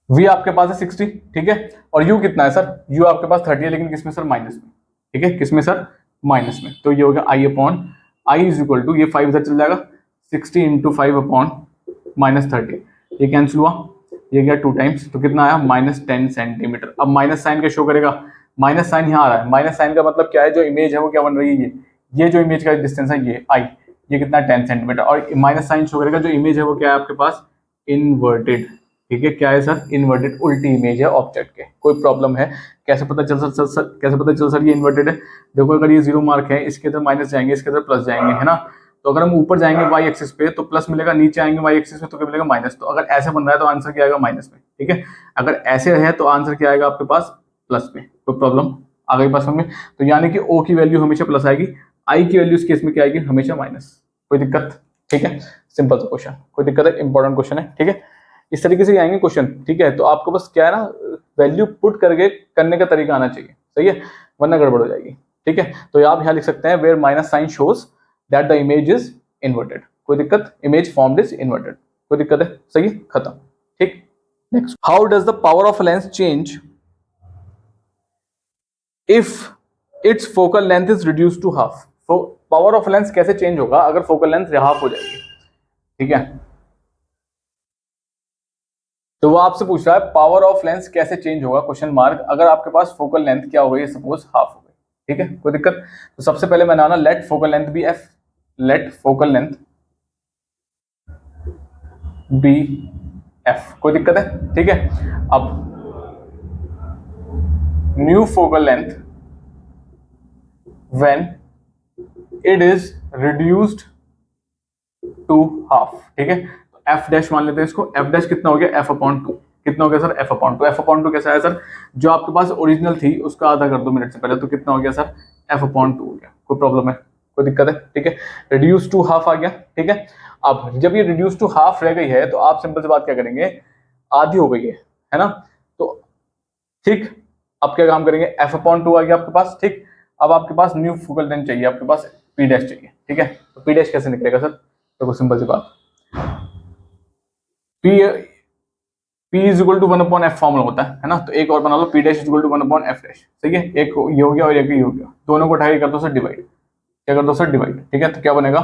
v आपके पास है 60। ठीक है, और u कितना है सर, u आपके पास 30 है, लेकिन किसमें सर माइनस में। ठीक है, किसमें सर माइनस में, तो ये हो गया I/I इज इक्वल टू, ये 5 इधर चल जाएगा 60 × 5/-30, ये कैंसिल हुआ, ये गया 2 टाइम्स, तो कितना आया -10 सेंटीमीटर। अब माइनस साइन का शो करेगा, माइनस साइन यहाँ आ रहा है, माइनस साइन का मतलब क्या है, जो इमेज है वो क्या बन रही है, ये जो इमेज का डिस्टेंस है ये आई, ये कितना 10 सेंटीमीटर, और माइनस साइन शो करेगा जो इमेज है वो क्या है आपके पास इनवर्टेड। ठीक है, क्या है सर इन्वर्टेड, उल्टी इमेज है ऑब्जेक्ट के। कोई प्रॉब्लम है, कैसे पता चल सर कैसे पता चल सर ये इन्वर्टेड है, देखो अगर ये 0 मार्क है, इसके अंदर माइनस जाएंगे, इसके अंदर प्लस जाएंगे, है ना, तो अगर हम ऊपर जाएंगे वाई एक्सिस पे तो प्लस मिलेगा, नीचे आएंगे वाई एक्सिस पे तो क्या मिलेगा माइनस, तो अगर ऐसे बन रहा है तो आंसर क्या आएगा माइनस में। ठीक है, अगर ऐसे है तो आंसर क्या आएगा आपके पास प्लस में। कोई प्रॉब्लम आ गई पास में, तो यानी कि ओ की वैल्यू हमेशा प्लस आएगी, आई की वैल्यू इस केस में क्या आएगी हमेशा माइनस। कोई दिक्कत, ठीक है, सिंपल सा क्वेश्चन, कोई दिक्कत है, इंपॉर्टेंट क्वेश्चन है। ठीक है, इस तरीके से आएंगे क्वेश्चन, ठीक है। तो आपको बस क्या है ना, वैल्यू पुट करके करने का तरीका आना चाहिए, सही है, वरना गड़बड़ हो जाएगी, ठीक है। तो आप यहाँ लिख सकते हैं where minus sign shows that the image is inverted, कोई दिक्कत, इमेज फॉर्म्ड इज इन्वर्टेड, कोई दिक्कत है, सही है, खत्म, ठीक। Next, how does the power of lens change if its focal length is reduce to half. Power of lens कैसे चेंज होगा अगर फोकल लेंथ हाफ हो जाएगी, ठीक है। तो वो आपसे पूछ रहा है पावर ऑफ लेंस कैसे चेंज होगा, क्वेश्चन मार्क, अगर आपके पास फोकल लेंथ क्या हो गई, सपोज हाफ हो गई, ठीक है, कोई दिक्कत। तो सबसे पहले मैंने आना let focal length be F, let focal length be F, कोई दिक्कत है, ठीक है। अब new focal length when it is reduced to half, ठीक है। तो एफ डैश मान लेते हैं इसको, एफ डैश कितना हो गया, एफ अपॉन टू, कितना हो गया sir, F upon two. F upon two कैसा है सर, जो आपके पास ओरिजिनल थी उसका आधा कर दो मिनट से पहले, तो कितना हो गया सर, एफ अपॉन टू हो गया, कोई प्रॉब्लम है, कोई दिक्कत है, ठीक है। रिड्यूस टू हाफ आ गया, ठीक है। अब जब ये रिड्यूस टू हाफ रह गई है तो आप सिंपल सी बात क्या करेंगे, आधी हो गई है ना, तो ठीक, अब क्या काम करेंगे, एफ अपॉन टू आ गया आपके पास, ठीक। अब आपके पास न्यू फोकल लेंथ चाहिए, आपके पास पी डैश चाहिए, ठीक है। तो पी डैश कैसे निकलेगा सर, देखो सिंपल सी बात, P P is equal to one upon F formula होता है ना, तो एक और बना लो, P dash is equal to one upon F dash, सही है। एक ये हो गया और एक ये हो गया, दोनों को उठाकर कर दो सर डिवाइड, क्या कर दो सर डिवाइड, ठीक है। तो क्या बनेगा,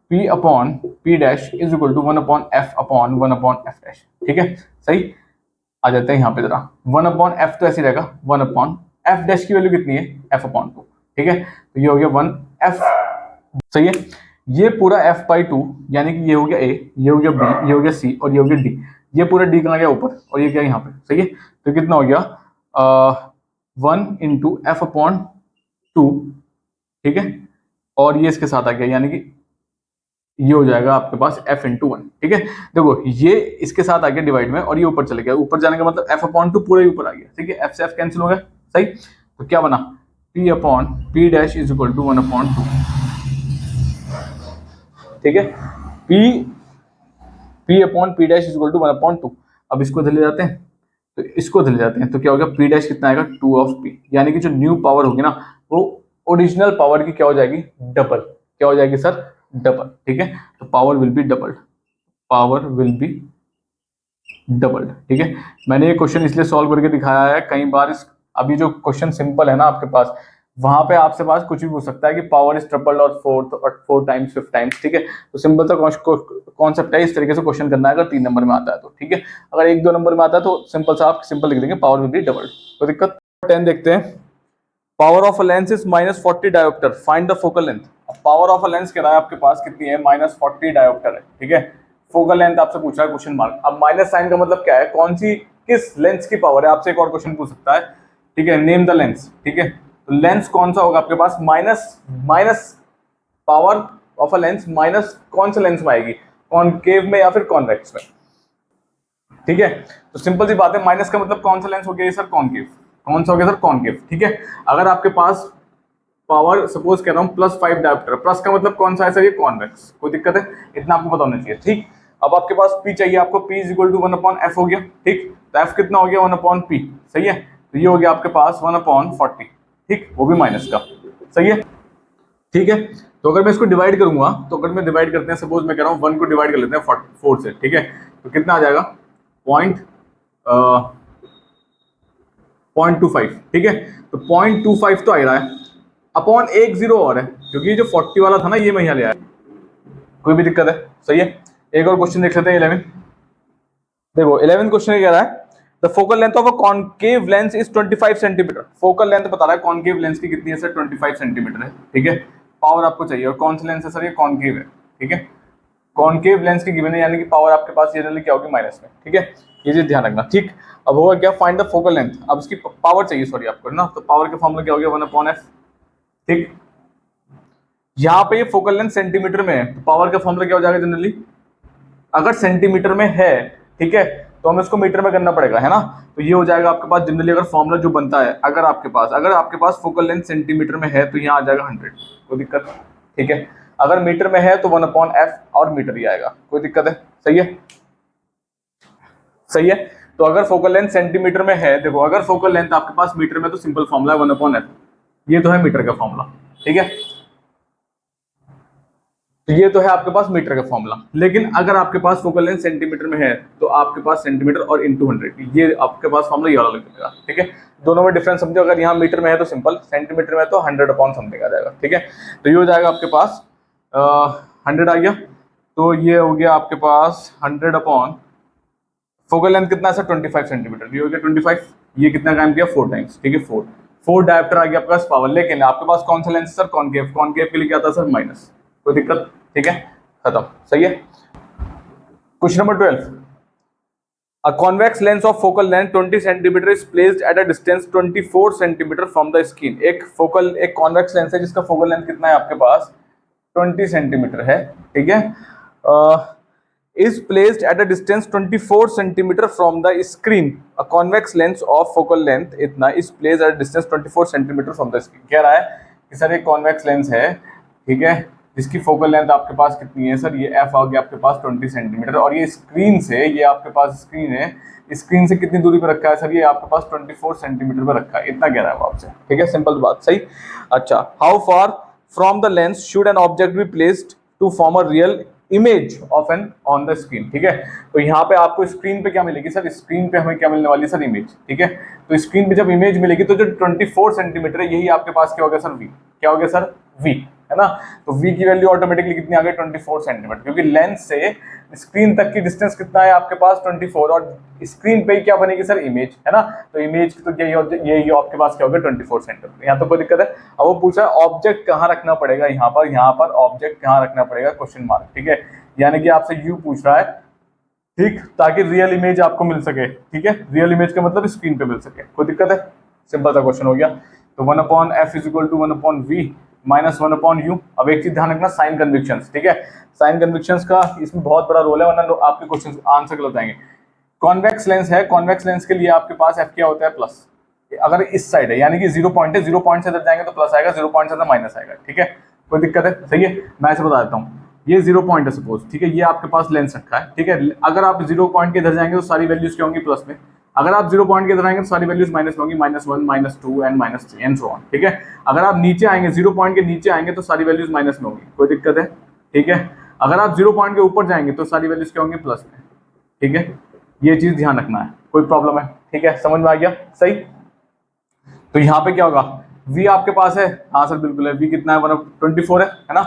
P upon P dash is equal to one upon F dash, ठीक है, सही। आ जाते हैं यहाँ पे जरा, वन अपॉन एफ तो ऐसे रहेगा, वन अपॉन एफ डैश की वैल्यू कितनी है, एफ अपॉन टू, ठीक है। तो ये हो गया वन एफ, सही है। ये पूरा एफ बाई टू, यानी कि ये हो गया ए, ये हो गया बी, ये हो गया सी और ये हो गया डी, ये पूरा डी कहाँ गया ऊपर और ये क्या यहाँ पे, सही है। तो कितना हो गया, one into F upon two, ठीक है, और ये इसके साथ आ गया, यानी कि ये हो जाएगा आपके पास एफ इंटू वन, ठीक है। देखो ये इसके साथ आ गया डिवाइड में और ये ऊपर चले गया, ऊपर जाने का मतलब एफ अपॉन टू पूरा ही ऊपर आ गया, ठीक है, एफ से एफ कैंसिल हो गया, सही। तो क्या बना, P upon P dash is equal to one upon two, ठीक है, P upon P dash is equal to one upon two. अब इसको इधर ले जाते हैं, तो इसको इधर ले जाते हैं, तो क्या हो गया, पी डैश कितना आएगा, टू ऑफ पी, यानी कि जो न्यू पावर होगी ना वो ओरिजिनल पावर की क्या हो जाएगी, डबल, क्या हो जाएगी सर, डबल, ठीक है। तो power will be doubled, power will be doubled, ठीक है। मैंने ये क्वेश्चन इसलिए सॉल्व करके दिखाया है, कई बार इस अभी जो क्वेश्चन सिंपल है ना आपके पास, वहां पे आपसे पास कुछ भी पूछ सकता है कि पावर इज ट्रिपल्ड और फोर टाइम्स फिफ्थ टाइम्स, ठीक है। तो सिंपल सा कॉन्सेप्ट है, इस तरीके से क्वेश्चन करना है अगर 3 नंबर में आता है तो, ठीक है। अगर 1-2 नंबर में आता है तो सिंपल सा आप सिंपल लिख देंगे पावर विल बी डबल्ड, तो दिक्कत। 10 देखते हैं, power of a lens is -40 dioptre, find the focal length. Power of a lens कह रहा है आपके पास कितनी है, -40 डायोप्टर है, ठीक है। फोकल लेंथ आपसे पूछ रहा है, क्वेश्चन मार्क। अब माइनस साइन का मतलब क्या है, कौन सी किस लेंस की पावर है, आपसे एक और क्वेश्चन पूछ सकता है, ठीक है, नेम द लेंस, ठीक है। तो लेंस कौन सा होगा आपके पास, minus power of a lens minus कौन सा लेंस में आएगी, कॉनकेव में या फिर कॉन्वेक्स में, ठीक है। तो सिंपल सी बात है, माइनस का मतलब कौन सा लेंस हो गया सर, कॉनकेव, कौन सा हो गया सर, कॉनकेव, ठीक है। अगर आपके पास पावर सपोज कह रहा हूँ +5 डायोप्टर, प्लस का मतलब कौन सा है सर, ये कॉन्वेक्स, कोई दिक्कत है, इतना आपको पता होना चाहिए, ठीक। अब आपके पास P चाहिए, आपको P is equal to 1/f हो गया, ठीक। तो F कितना हो गया, 1/P, सही है। तो ये हो गया आपके पास 1/40, ठीक, वो भी माइनस का, सही है, ठीक है। तो अगर मैं इसको डिवाइड करूंगा, तो अगर मैं डिवाइड करते हैं, सपोज मैं कह रहा हूँ 1 को डिवाइड कर लेते हैं 4 से, ठीक है। तो कितना आ जाएगा, 0.25, ठीक है। तो 0.25 तो आ रहा है, अपॉन एक जीरो और है, क्योंकि ये जो 40 वाला था ना ये मैं यहाँ ले आया, कोई भी दिक्कत है, सही है। एक और क्वेश्चन देख लेते हैं 11। देखो 11 क्वेश्चन कह रहा है the focal length of a concave lens is 25 centimetre. Focal length बता रहा है कॉनकेव लेंस की कितनी है सर, 25 सेंटीमीटर है, ठीक है। पावर आपको चाहिए, और कौन सा लेंस है सर, ये कॉनकेव है, ठीक है। कॉनकेव लेंस की गिवन है, यानी कि पावर आपके पास जनरली क्या होगी, माइनस में, ठीक है। ये चीज ध्यान रखना, ठीक। अब होगा क्या, फाइंड द फोकल लेंथ, अब इसकी पावर चाहिए, सॉरी आपको ना, तो पावर के फॉर्मूला क्या हो गया, 1/f, ठीक। यहाँ पे ये फोकल लेंथ सेंटीमीटर में है, तो पावर का फॉर्मूला क्या हो जाएगा जनरली, अगर सेंटीमीटर में है, ठीक है, तो हमें इसको मीटर में करना पड़ेगा, है ना। तो ये हो जाएगा आपके पास जनरली, अगर फॉर्मूला जो बनता है, अगर आपके पास फोकल लेंथ सेंटीमीटर में है तो यहाँ आ जाएगा 100, कोई दिक्कत, ठीक है। अगर मीटर में है तो 1/f और मीटर ही आएगा, कोई दिक्कत है, सही है। सही है। तो अगर फोकल लेंथ सेंटीमीटर में है, देखो अगर फोकल लेंथ आपके पास मीटर में तो सिंपल फॉर्मूला है 1/f, ये तो है मीटर का फॉर्मूला, ठीक है। तो ये तो है आपके पास मीटर का फॉर्मूला, लेकिन अगर आपके पास फोकल लेंथ सेंटीमीटर में है तो आपके पास सेंटीमीटर और इंटू 100, ये आपके पास फॉर्मूला ये वाला लग जाएगा, ठीक है। दोनों में डिफरेंस समझो, अगर यहाँ मीटर में है तो सिंपल, सेंटीमीटर में तो 100/समथिंग आ जाएगा, ठीक है। तो ये हो जाएगा आपके पास 100 आ गया, तो ये हो गया आपके पास 100/, फोकल लेंथ कितना है सर 25 सेंटीमीटर, ये हो गया 25, ये कितना काम किया 4 टाइम्स, ठीक है 4 डायप्टर आ गया आपके पास पावर, लेकिन आपके पास कौन सा लेंस सर कॉनकेव, कॉनकेव के लिए क्या था सर माइनस, कोई दिक्कत, ठीक है खत्म, सही है। Question number 12, a convex lens of focal length 20 cm is placed at a distance 24 cm from the screen। एक कॉन्वेक्स लेंस है जिसका फोकल लेंथ कितना है आपके पास 20 सेंटीमीटर है, ठीक है, is placed at a distance 24 cm from the screen। a convex lens of focal length इतना is placed at a distance 24 cm from the screen। कह रहा है कि सर एक कॉन्वेक्स लेंस है, ठीक है, जिसकी फोकल लेंथ आपके पास कितनी है सर, ये एफ आ गया आपके पास 20 सेंटीमीटर, और ये स्क्रीन से, ये आपके पास स्क्रीन है, स्क्रीन से कितनी दूरी पर रखा है सर, ये आपके पास 24 सेंटीमीटर पर रखा है, इतना कह रहा है वो आपसे, ठीक है, सिंपल बात, सही। अच्छा, how far from the lens should an object be placed to form a real image of an on the screen, ठीक है। तो यहाँ पे आपको स्क्रीन पे क्या मिलेगी सर, स्क्रीन पे हमें क्या मिलने वाली है सर इमेज, ठीक है। तो स्क्रीन पे जब इमेज मिलेगी तो जो 24 सेंटीमीटर है यही आपके पास क्या हो गया सर वी, क्या हो गया सर वी, है ना। तो v की वैल्यू ऑटोमेटिकली कितनी आ गई 24 सेंटीमीटर, क्योंकि लेंस से स्क्रीन तक की डिस्टेंस कितना है आपके पास 24, और स्क्रीन पे ही क्या बनेगी सर इमेज, है ना। तो इमेज की तो यही आपके पास क्या हो गया 24 सेंटीमीटर, यहाँ तो कोई दिक्कत है। अब वो पूछा ऑब्जेक्ट कहाँ रखना पड़ेगा, यहाँ पर ऑब्जेक्ट कहाँ रखना पड़ेगा क्वेश्चन मार्क, ठीक है, यानी कि आपसे यू पूछ रहा है, ठीक, ताकि रियल इमेज आपको मिल सके, ठीक है, रियल इमेज का मतलब स्क्रीन पे मिल सके, कोई दिक्कत है, सिंपल सा क्वेश्चन हो गया। तो 1/f = 1/v -1/u। अब एक चीज ध्यान रखना, साइन कन्विक्शंस, ठीक है, साइन कन्विक्शंस का इसमें बहुत बड़ा रोल है, वरना आपके क्वेश्चन आंसर गलत आएंगे। कॉन्वेक्स लेंस है, कॉन्वेक्स लेंस के लिए आपके पास f क्या होता है प्लस, अगर इस साइड है यानी कि 0 पॉइंट है, 0 पॉइंट से इधर जाएंगे तो प्लस आएगा, 0 पॉइंट से इधर माइनस आएगा, ठीक है, कोई दिक्कत है, सही है। मैं ऐसे बता देता हूँ, ये 0 पॉइंट है सपोज, ठीक है, ये आपके पास लेंस रखा है, ठीक है, अगर आप 0 पॉइंट के इधर जाएंगे तो सारी वैल्यूज क्या होंगी प्लस में, अगर आप 0 पॉइंट के इधर आएंगे तो सारी वैल्यूज माइनस में होंगी, -1 -2 एंड -3 एंड सो ऑन, ठीक है। अगर आप नीचे आएंगे 0 पॉइंट के नीचे आएंगे तो सारी वैल्यूज माइनस में होंगी, कोई दिक्कत है, ठीक है। अगर आप 0 पॉइंट के ऊपर जाएंगे तो सारी वैल्यूज क्या होंगी प्लस में, ठीक है, ये चीज ध्यान रखना है, कोई प्रॉब्लम है, ठीक है, समझ में आ गया, सही। तो यहाँ पे क्या होगा, v आपके पास है, हाँ सर बिल्कुल है, v कितना है 24 है ना।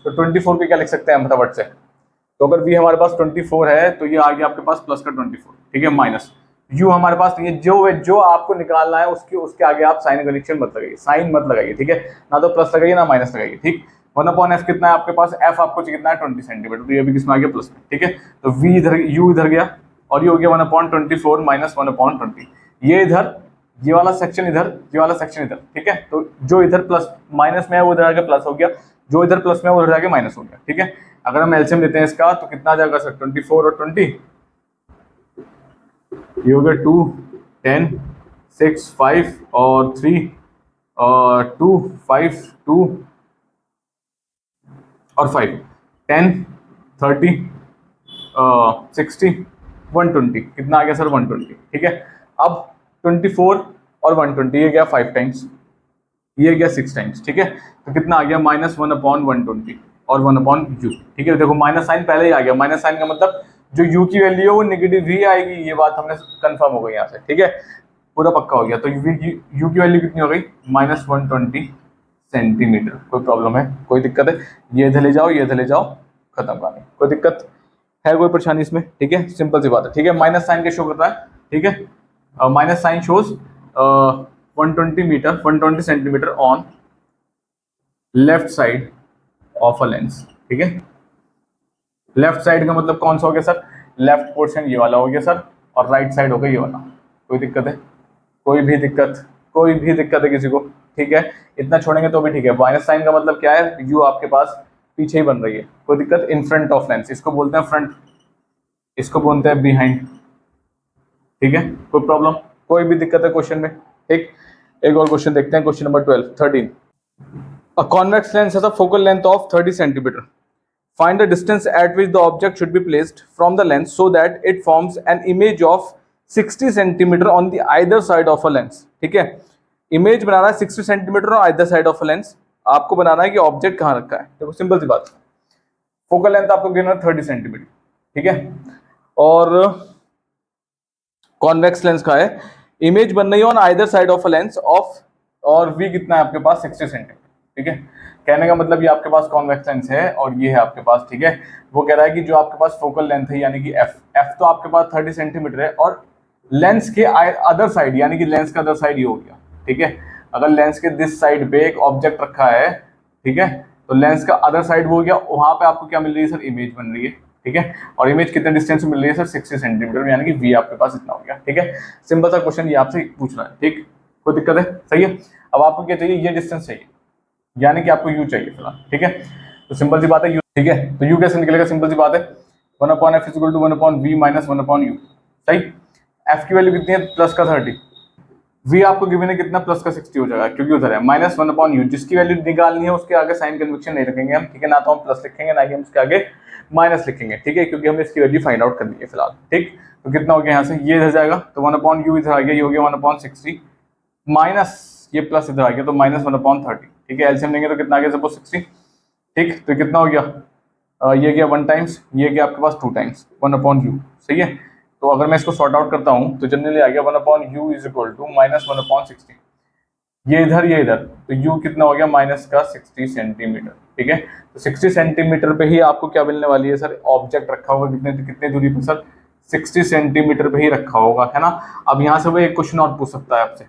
तो 24 पे क्या लिख सकते हैं फटाफट से, तो अगर v हमारे पास 24 है तो ये आ गया आपके पास प्लस का 24, ठीक है, माइनस u हमारे पास नहीं है, जो आपको निकालना है उसके आगे आप साइन कनेक्शन मत लगाइए, साइन मत लगाइए, ठीक है, ना तो प्लस लगाइए ना माइनस लगाइए, ठीक। 1/f कितना है आपके पास, f आपको कितना है 20 सेंटीमीटर, तो ये भी किसमें आ गया प्लस में, ठीक है। तो v इधर, u इधर गया, और ये हो गया 1/24 - 1/20, ये इधर, ये वाला सेक्शन इधर, ये वाला सेक्शन इधर, ठीक है। तो जो इधर प्लस माइनस में है वो इधर आके प्लस हो गया, जो इधर प्लस में है वो इधर जाके माइनस हो गया, ठीक है। अगर हम एलसीएम लेते हैं इसका तो कितना आ जाएगा सर 24 और 20, ये हो गया 2 10 6 5 और 3 और 2 5 2 और 5 10 30 60 120, कितना आ गया सर 120, ठीक है। अब 24 और 120 ये गया 5 टाइम्स, ये गया 6 टाइम्स, ठीक है। तो कितना आ गया -1/120 और 1/u, ठीक है। देखो माइनस साइन पहले ही आ गया, माइनस साइन का मतलब जो u की वैल्यू है वो नेगेटिव ही आएगी, ये बात हमने कंफर्म हो गई यहाँ से, ठीक है, पूरा पक्का हो गया। तो u की वैल्यू कितनी हो गई -120 सेंटीमीटर, कोई प्रॉब्लम है, कोई दिक्कत है, ये इधर ले जाओ, ये इधर ले जाओ, खत्म कहानी, कोई दिक्कत है, कोई परेशानी इसमें, ठीक है, सिंपल सी बात है, ठीक है। माइनस साइन के शो करता है, ठीक है, minus sign shows 120 centimetre on left side of a lens, ठीक है। लेफ्ट साइड का मतलब कौन सा हो गया सर, लेफ्ट पोर्शन ये वाला हो गया सर, और राइट साइड हो गया ये वाला, कोई दिक्कत है, कोई भी दिक्कत है किसी को, ठीक है, इतना छोड़ेंगे तो भी ठीक है। माइनस साइन का मतलब क्या है, यू आपके पास पीछे ही बन रही है, कोई दिक्कत, इन फ्रंट ऑफ लेंस, इसको बोलते हैं फ्रंट, इसको बोलते हैं बिहाइंड, ठीक है, कोई प्रॉब्लम, कोई भी दिक्कत है क्वेश्चन में, ठीक। एक और क्वेश्चन देखते हैं, question number 13। A convex lens has a focal length of 30 centimeter. Find the distance eight which the object should be placed from the lens so that it forms an image of 60 centimetre on the either side of a lens. ठीक है, image बनाना है 60 centimetre on either side of a lens. आपको बनाना है कि object कहाँ रखा है। देखो सिंपल सी बात, फोकल लेंथ आपको गिना 30 सेंटीमीटर, ठीक है, और कॉन्वेक्स लेंस का है, इमेज बन रही है on either side of a lens of, और वी कितना है आपके पास 60 सेंटीमीटर। ठीक है, कहने का मतलब ये आपके पास कॉन्वेक्स लेंस है और ये है आपके पास। ठीक है, वो कह रहा है कि जो आपके पास फोकल लेंथ है यानी कि एफ तो आपके पास 30 सेंटीमीटर है, और लेंस के अदर साइड यानी कि लेंस का अदर साइड ये हो गया। ठीक है, अगर लेंस के दिस साइड पे एक ऑब्जेक्ट रखा है, ठीक है, तो लेंस का अदर साइड वो हो गया, वहां पे आपको क्या मिल रही है सर, इमेज बन रही है। ठीक है, और इमेज कितने डिस्टेंस में मिल रही है सर, 60 सेंटीमीटर, यानी कि वी आपके पास इतना हो गया। ठीक है, सिंपल सा क्वेश्चन ये आपसे पूछ रहा है। ठीक, कोई दिक्कत है? सही है। अब आपको क्या चाहिए, ये डिस्टेंस चाहिए, यानी कि आपको यू चाहिए फिलहाल। ठीक है, तो सिंपल सी बात है यू। ठीक है, तो यू कैसे निकलेगा, सिंपल सी बात है 1/f equal to 1/v minus 1/u। सही, एफ की वैल्यू कितनी है, प्लस का 30, वी आपको गिवन है कितना, प्लस का 60 हो जाएगा, क्योंकि उधर है माइनस 1/u, जिसकी वैल्यू निकालनी है उसके आगे साइन कन्वेक्शन नहीं रखेंगे हम। ठीक है, ना तो हम प्लस लिखेंगे ना ही हम उसके आगे माइनस लिखेंगे। ठीक है, क्योंकि हमें इसकी वैल्यू फाइंड आउट करनी है फिलहाल। ठीक, तो कितना हो गया यहाँ से, ये इधर जाएगा तो 1/u इधर आ गया, ये हो गया 1/60 माइनस ये प्लस इधर आ गया तो माइनस 1/30। ठीक है, एलसीएम लेंगे तो कितना आ गया, सपोज 60। ठीक, तो कितना हो गया, ये गया 1 टाइम्स, ये गया आपके पास 2 टाइम्स 1/u। सही है, तो अगर मैं इसको सॉर्ट आउट करता हूं तो जनरली आ गया 1/u is equal to minus 1/60, ये इधर, तो u कितना हो गया, माइनस का 60 सेंटीमीटर। ठीक है, तो 60 सेंटीमीटर पे ही आपको क्या मिलने वाली है सर, ऑब्जेक्ट रखा होगा कितने कितने दूरी पर सर, 60 सेंटीमीटर पे ही रखा होगा, है ना। अब यहाँ से वो एक क्वेश्चन और पूछ सकता है आपसे,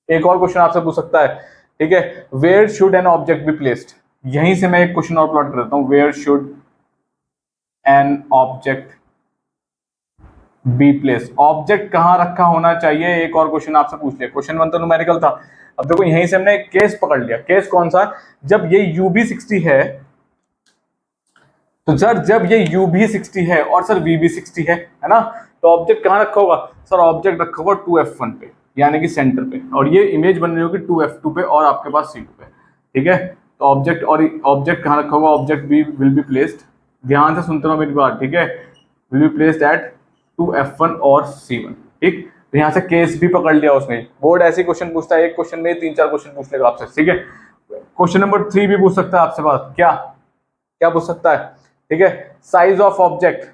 एक और क्वेश्चन आपसे पूछ सकता है। ठीक है, where should an object be placed, यहीं से मैं एक क्वेश्चन और प्लॉट कर देता हूं, where should an object be place, object कहां रखा होना चाहिए, एक और क्वेश्चन आपसे पूछ लिया। क्वेश्चन 1 तो न्यूमेरिकल था, अब देखो यहीं से हमने केस पकड़ लिया। केस कौन सा, जब ये UB60 है, तो सर जब ये UB60 है और सर VB60 है ना, तो ऑब्जेक्ट कहां रखा होगा सर, ऑब्जेक्ट रखा होगा 2F1 पे, यानी कि सेंटर पे, और ये इमेज बन रही होगी 2F2 पे और आपके पास C2 पे। ठीक है, तो ऑब्जेक्ट कहां रखा होगा, object be will be placed, ध्यान से सुनते रहो मेरी बात। ठीक है, will be placed at 2F1 और C1। ठीक, तो यहाँ से केस भी पकड़ लिया उसने। बोर्ड ऐसे क्वेश्चन पूछता है, एक क्वेश्चन में 3-4 क्वेश्चन पूछ लेगा आपसे। ठीक है, क्वेश्चन नंबर 3 भी पूछ सकता है आपसे बात, क्या क्या पूछ सकता है। ठीक है, size of object,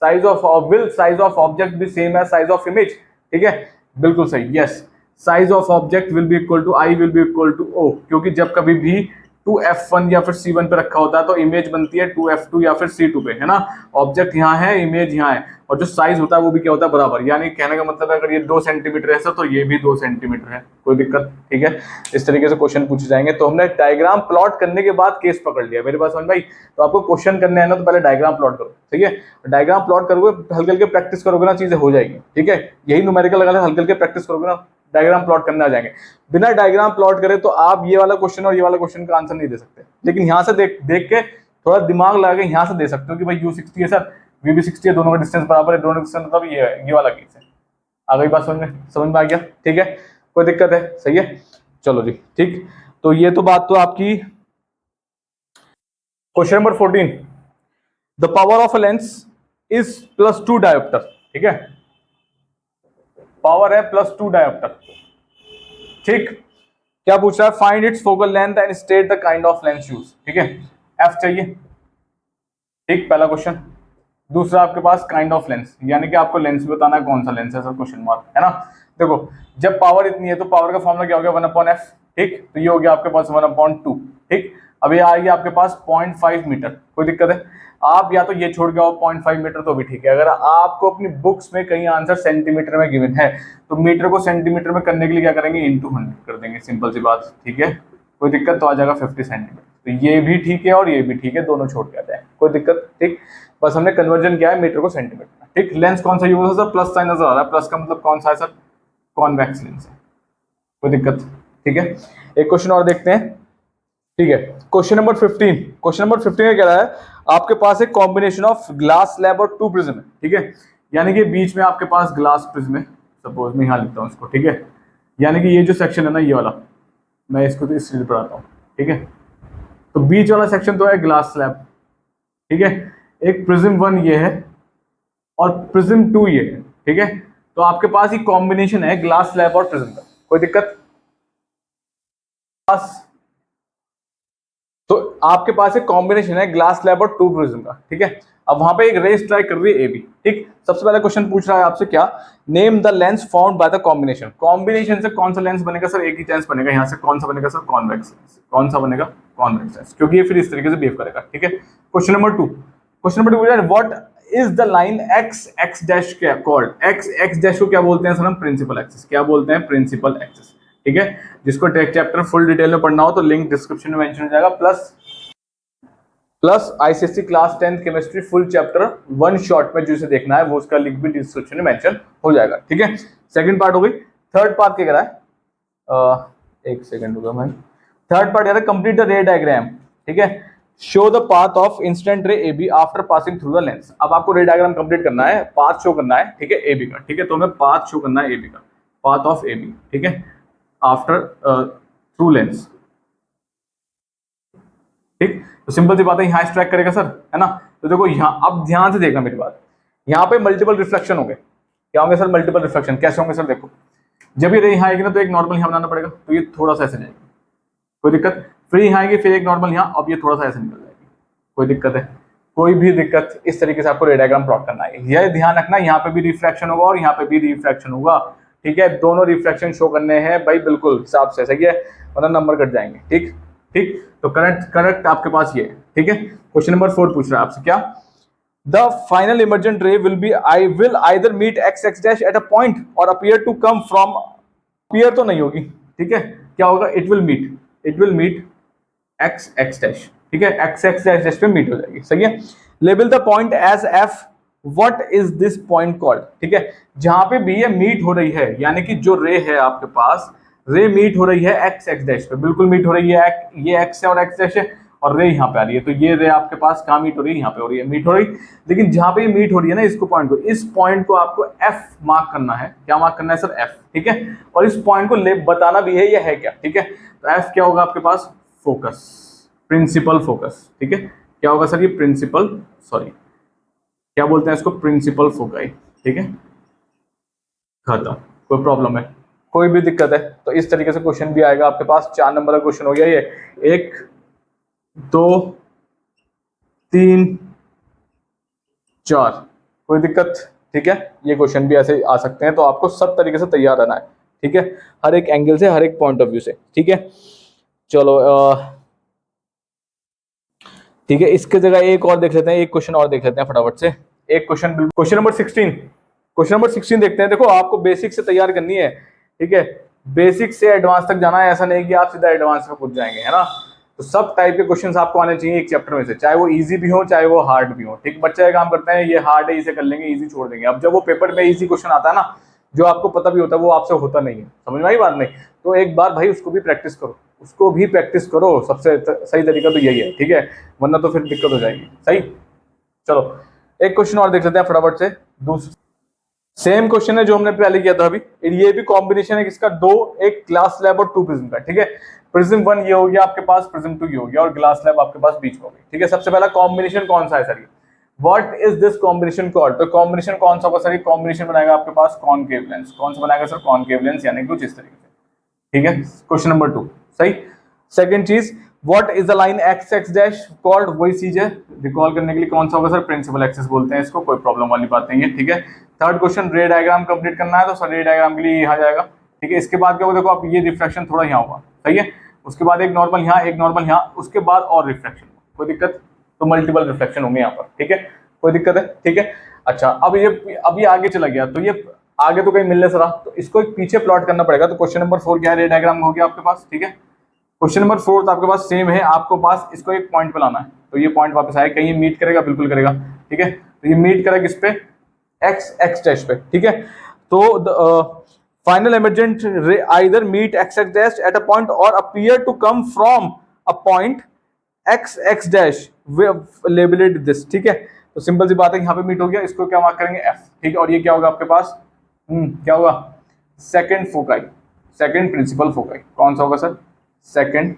will size of object be same as size of image. ठीक है, बिल्कुल सही, yes, size of object will be equal to I will be equal to O, क्योंकि जब कभी भी 2F1 या फिर C1 पे रखा होता है तो इमेज बनती है 2F2 या फिर C2 पे, है ना। ऑब्जेक्ट यहाँ है, इमेज यहाँ है, और जो साइज होता है वो भी क्या होता है, बराबर। यानी कहने का मतलब है अगर ये 2 सेंटीमीटर है सर तो ये भी 2 सेंटीमीटर है, कोई दिक्कत। ठीक है, इस तरीके से क्वेश्चन पूछे जाएंगे। तो हमने डायग्राम प्लॉट करने के बाद केस पकड़ लिया, मेरे पास समझ भाई। तो आपको क्वेश्चन करने है ना, तो पहले डायग्राम प्लॉट करो। ठीक है, डायग्राम प्लॉट करोगे, हल्के हल्के प्रैक्टिस करोगे ना, चीजें हो जाएगी। ठीक है, यही न्यूमेरिकल लगा, हल्के हल्के प्रैक्टिस करोगे ना, डायग्राम प्लॉट करने आ जाएंगे। बिना डायग्राम प्लॉट करे तो आप ये वाला क्वेश्चन और ये वाला क्वेश्चन का आंसर नहीं दे सकते, लेकिन यहाँ से देख के थोड़ा दिमाग लगा के यहाँ से दे सकते हो कि भाई U60 है सर, VB60 है, दोनों का डिस्टेंस बराबर है, दोनों का डिस्टेंस मतलब ये वाला केस है। आ गई बात समझ में आ गया। ठीक है, कोई दिक्कत है, सही है, चलो जी। ठीक, तो ये तो बात तो आपकी। Question number 14, the power of a lens is +2 dioptre. ठीक है, पावर है +2 डायोप्टर। ठीक, क्या पूछ रहा है, find its focal length and state the kind of lens use. ठीक है, एफ चाहिए। ठीक, पहला क्वेश्चन। दूसरा आपके पास काइंड ऑफ लेंस, यानी कि आपको लेंस बताना है कौन सा लेंस है सर, क्वेश्चन मार्क, है ना। देखो जब पावर इतनी है तो पावर का फॉर्मूला क्या हो गया, 1/f। ठीक, तो ये हो गया आपके पास 1/2। ठीक, अब ये आएगी आपके पास 0.5 मीटर, कोई दिक्कत है। आप या तो ये छोड़ के आओ 0.5 मीटर तो भी ठीक है। अगर आपको अपनी बुक्स में कहीं आंसर सेंटीमीटर में गिवन है तो मीटर को सेंटीमीटर में करने के लिए क्या करेंगे, इंटू 100 कर देंगे, सिंपल सी बात। ठीक है, कोई दिक्कत, तो आ जाएगा 50 सेंटीमीटर। तो ये भी ठीक है और ये भी ठीक है, दोनों छोड़ के आ जाए, कोई दिक्कत। ठीक, बस हमने कन्वर्जन किया है मीटर को सेंटीमीटर में। ठीक, लेंस कौन सा यूज है सर, प्लस साइन नजर आ रहा है, प्लस का मतलब कौन सा है सर, कॉन्वेक्स लेंस है, कोई दिक्कत। ठीक है, एक क्वेश्चन और देखते हैं। ठीक है, क्वेश्चन नंबर 15, क्वेश्चन नंबर 15 कह रहा है आपके पास एक कॉम्बिनेशन ऑफ ग्लास स्लैब और 2 प्रिज्म है। ठीक है, यानी कि बीच में आपके पास ग्लास प्रिज्म है, सपोज मैं यहाँ लिखता हूँ इसको। ठीक है, यानी कि ये जो सेक्शन है ना, ये वाला, मैं इसको तो इस चीज पढ़ाता हूँ। ठीक है, तो बीच वाला सेक्शन तो है ग्लास स्लैब, ठीक है, एक प्रिज्म 1 ये है और प्रिज्म 2 ये है, ठीक है। तो आपके पास ये कॉम्बिनेशन है ग्लास स्लैब और प्रिज्म का, कोई दिक्कत? पास तो आपके पास एक कॉम्बिनेशन है ग्लास स्लैब और टू प्रिज्म का, ठीक है। अब वहां पे एक रे स्ट्राइक कर रही है ए बी, ठीक। सबसे पहला क्वेश्चन पूछ रहा है आपसे क्या, name the lens found by the combination. Combination से कौन सा लेंस बनेगा सर? एक ही लेंस बनेगा। यहाँ से कौन सा बनेगा सर? Convex lens. कौन सा बनेगा? कॉन्वेक्स लेंस, क्योंकि ये फिर इस तरीके से बिहेव करेगा, ठीक है। क्वेश्चन नंबर 2, क्वेश्चन नंबर 2 पूछ रहा है what is the line x X dash क्या कॉल्ड? एक्स एक्स डैश को क्या बोलते हैं सर? हम प्रिंसिपल एक्सिस। क्या बोलते हैं? प्रिंसिपल एक्सिस, ठीक है। जिसको टेक्स्ट चैप्टर फुल डिटेल में पढ़ना हो तो लिंक डिस्क्रिप्शन में मेंशन हो जाएगा, plus ICSC class 10 chemistry full chapter 1 shot में जिसे देखना है वो उसका लिंक भी डिस्क्रिप्शन में मेंशन हो जाएगा, ठीक है। सेकंड पार्ट हो गई। थर्ड पार्ट क्या कह रहा है? एक सेकंड होगा मैं। थर्ड पार्ट कह रहा है कंप्लीट द रे डायग्राम, ठीक है। Show the path of incident ray A B after passing through the lens. अब आपको रे डायग्राम कंप्लीट करना है, पाथ शो करना है, ठीक है, ए बी का, ठीक है। तो हमें पाथ शो करना है ए बी का, पाथ ऑफ ए बी, ठीक है, आफ्टर थ्रू लेंस, ठीक। तो सिंपल सी बात है, यहाँ स्ट्राइक करेगा सर, है ना। तो देखो यहाँ, अब ध्यान से देखना मेरी बात, यहाँ पे मल्टीपल रिफ्लेक्शन होंगे। क्या होंगे सर? Multiple reflection. कैसे होंगे सर? देखो, जब ये रे यहाँ आएगी ना तो एक नॉर्मल यहाँ बनाना पड़ेगा, तो ये थोड़ा सा ऐसे जाएगी, कोई दिक्कत? फिर यहाँ आएगी, फिर एक नॉर्मल यहाँ, अब ये थोड़ा सा ऐसे निकल जाएगी, कोई दिक्कत है? कोई भी दिक्कत? इस तरीके से आपको रे डायग्राम प्लॉट करना है। यह ध्यान रखना, यहाँ पे भी रिफ्लेक्शन होगा और यहाँ पे भी रिफ्लेक्शन होगा, ठीक है। दोनों रिफ्लेक्शन शो करने हैं भाई, बिल्कुल हिसाब से, सही है, वरना नंबर कट जाएंगे, ठीक ठीक। तो करेक्ट आपके पास ये है, ठीक है। क्वेश्चन नंबर 4 पूछ रहा है आपसे क्या, the final emergent ray will be I will either meet X X dash at a point और appear to come from, appear तो नहीं होगी, ठीक है। क्या होगा? It will meet X X dash, ठीक है, एक्स एक्स डैश डैश पे मीट हो जाएगी, सही है। Label the point as F, what is this point called, ठीक है। जहां पे भी ये मीट हो रही है, यानी कि जो रे है आपके पास, रे मीट हो रही है एक्स एक्स डैश पे, बिल्कुल मीट हो रही है, ये एक्स है और एक्स डैश है और रे यहाँ पे आ रही है, तो ये रे आपके पास कहाँ मीट हो रही है? यहाँ पे हो रही है, मीट हो रही। लेकिन जहां पे ये मीट हो रही है ना, इसको पॉइंट को, इस पॉइंट को आपको एफ मार्क करना है। क्या मार्क करना है सर? एफ, ठीक है। और इस पॉइंट को बताना भी है ये है क्या, ठीक है। तो एफ क्या होगा आपके पास? फोकस, प्रिंसिपल फोकस, ठीक है। क्या होगा सर? ये प्रिंसिपल, सॉरी क्या बोलते हैं इसको? प्रिंसिपल फोकाई, ठीक है। खत्म। कोई प्रॉब्लम है? कोई भी दिक्कत है तो इस तरीके से क्वेश्चन भी आएगा आपके पास। 4 नंबर का क्वेश्चन हो गया ये, 1 2 3 4, कोई दिक्कत? ठीक है, ये क्वेश्चन भी ऐसे आ सकते हैं, तो आपको सब तरीके से तैयार रहना है, ठीक है, हर एक एंगल से, हर एक पॉइंट ऑफ व्यू से, ठीक है। चलो ठीक है, इसके जगह एक और देख लेते हैं, एक क्वेश्चन और देख लेते हैं फटाफट से। एक question, question number 16, question number 16 देखते हैं। देखो आपको बेसिक से तैयार करनी है, ठीक है, बेसिक से एडवांस तक जाना है, ऐसा नहीं कि आप सीधा एडवांस में कूद जाएंगे, है ना। तो सब टाइप के क्वेश्चंस आपको आने चाहिए एक चैप्टर में से, चाहे वो इजी भी हो चाहे वो हार्ड भी हो, ठीक। बच्चे ये काम करते हैं, ये हार्ड है इसे कर लेंगे, इजी छोड़ देंगे। अब जब वो पेपर में इजी क्वेश्चन आता है ना, जो आपको पता भी होता है, वो आपसे होता नहीं है, समझ में आई बात? नहीं तो एक बार भाई उसको भी प्रैक्टिस करो, उसको भी प्रैक्टिस करो, सबसे सही तरीका तो यही है, ठीक है, वरना तो फिर दिक्कत हो जाएगी, सही। चलो एक क्वेश्चन और देख लेते हैं फटाफट से। दूसरा सेम क्वेश्चन है जो हमने पहले किया था अभी, ये भी कॉम्बिनेशन है किसका? दो, एक ग्लास स्लैब और टू प्रिज्म का, ठीक है। प्रिज्म 1 ये हो गया आपके पास, प्रिज्म 2 ये हो गया और ग्लास स्लैब आपके पास बीच में हो गई, ठीक है। सबसे पहला कॉम्बिनेशन कौन सा है sir? What is this combination called? तो कॉम्बिनेशन कौन सा होगा सर? कॉम्बिनेशन बनाएगा आपके पास कॉनकेव लेंस। कौन सा बनाएगा सर? कॉनकेव लेंस, यानी कुछ इस तरीके से, ठीक है। क्वेश्चन नंबर 2 सही। सेकंड चीज, what is the line x X dash called? वही चीज है, रिकॉल करने के लिए कौन सा होगा सर? प्रिंसिपल एक्सिस बोलते हैं इसको, कोई प्रॉब्लम वाली बात नहीं है, ठीक है। थर्ड क्वेश्चन, रे डायग्राम कंप्लीट करना है, तो सर रे डायग्राम के लिए यहाँ जाएगा, ठीक है। इसके बाद क्या होगा? देखो आप, ये रिफ्लेक्शन थोड़ा यहाँ होगा, सही है, उसके बाद एक नॉर्मल यहाँ, एक नॉर्मल यहाँ, उसके बाद और रिफ्लेक्शन, कोई दिक्कत? तो मल्टीपल रिफ्लेक्शन होंगे यहाँ पर, ठीक है, कोई दिक्कत है? ठीक है। अच्छा, अब ये आगे चला गया, तो ये आगे तो कहीं मिलने से रहा, तो इसको एक पीछे प्लॉट करना पड़ेगा। तो क्वेश्चन नंबर 4 क्या है? रे डायग्राम हो गया आपके पास, ठीक है। क्वेश्चन नंबर 4 तो आपके पास सेम है, आपको पास इसको एक पॉइंट पे लाना है, तो ये पॉइंट वापस आए, कहीं मीट करेगा, बिल्कुल करेगा, ठीक है। तो ये मीट करेगा किस पे? एक्स एक्स डैश पे, ठीक है। तो final emergent ray either meet X X dash at a point और appear to come from a point X X dash labelled this, ठीक है। तो सिंपल सी बात है, यहाँ पे मीट हो गया, इसको क्या मार्क करेंगे? एफ, ठीक है। और ये क्या होगा आपके पास? क्या होगा? Second foci, second principal foci. कौन सा होगा सर? सेकंड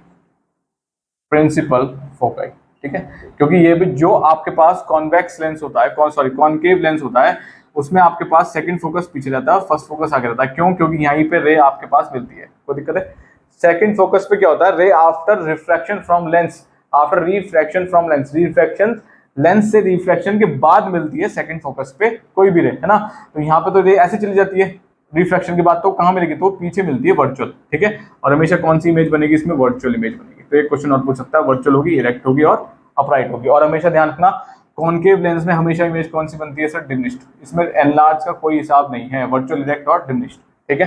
प्रिंसिपल फोकाई, ठीक है, क्योंकि ये भी जो आपके पास कॉन्वेक्स लेंस होता है, कॉनकेव लेंस होता है, उसमें आपके पास सेकंड फोकस पीछे रहता है और फर्स्ट फोकस आगे रहता है। क्यों? क्योंकि यहीं पे रे आपके पास मिलती है। कोई दिक्कत है? सेकंड फोकस पे क्या होता है? रे after refraction from lens, after refraction from lens, refraction lens से रिफ्रैक्शन के बाद मिलती है सेकंड फोकस पे कोई भी रे, है ना। तो यहाँ पे तो रे ऐसे चली जाती है रिफ्रैक्शन के बाद, तो कहाँ मिलेगी? तो पीछे मिलती है वर्चुअल, ठीक है। और हमेशा कौन सी इमेज बनेगी इसमें? वर्चुअल इमेज बनेगी। तो एक क्वेश्चन और पूछ सकता है, वर्चुअल होगी, इरेक्ट होगी और अपराइट होगी। और हमेशा ध्यान रखना, कॉनकेव लेंस में हमेशा इमेज कौन सी बनती है सर? डिमिनिश्ड। इसमें एनलार्ज का कोई हिसाब नहीं है, वर्चुअल, इरेक्ट और डिमिनिश्ड, ठीक है।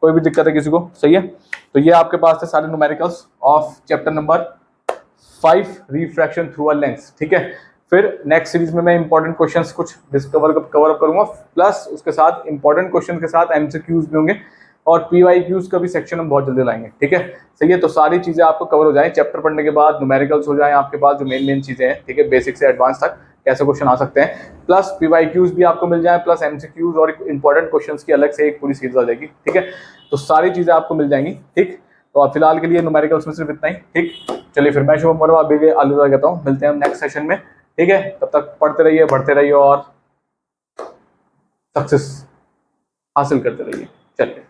कोई भी दिक्कत है किसी को? सही है। तो ये आपके पास थे सारे numericals of chapter number 5 refraction through a lens, ठीक है। फिर नेक्स्ट सीरीज में मैं इंपॉर्टेंट क्वेश्चंस कुछ कवर अप करूंगा, प्लस उसके साथ इंपॉर्टेंट क्वेश्चन के साथ एमसीक्यूज भी होंगे और पीवाईक्यूज का भी सेक्शन हम बहुत जल्दी लाएंगे, ठीक है। सही है। तो सारी चीजें आपको कवर हो जाए, चैप्टर पढ़ने के बाद न्यूमेरिकल्स हो जाए आपके पास, जो मेन चीजें हैं, ठीक है, बेसिक से एडवांस तक कैसे क्वेश्चन आ सकते हैं, प्लस पीवाईक्यूज भी आपको मिल जाए, प्लस एमसीक्यूज और इंपॉर्टेंट क्वेश्चंस की अलग से एक पूरी सीरीज आ जाएगी, ठीक है। तो सारी चीजें आपको मिल जाएंगी, ठीक। तो फिलहाल के लिए न्यूमेरिकल्स में सिर्फ इतना ही, ठीक। चलिए फिर मैं शुभम वर्मा अभी अलविदा कहता हूँ, मिलते हैं हम नेक्स्ट सेशन में, ठीक है। तब तक पढ़ते रहिए, बढ़ते रहिए और सक्सेस हासिल करते रहिए। चलिए।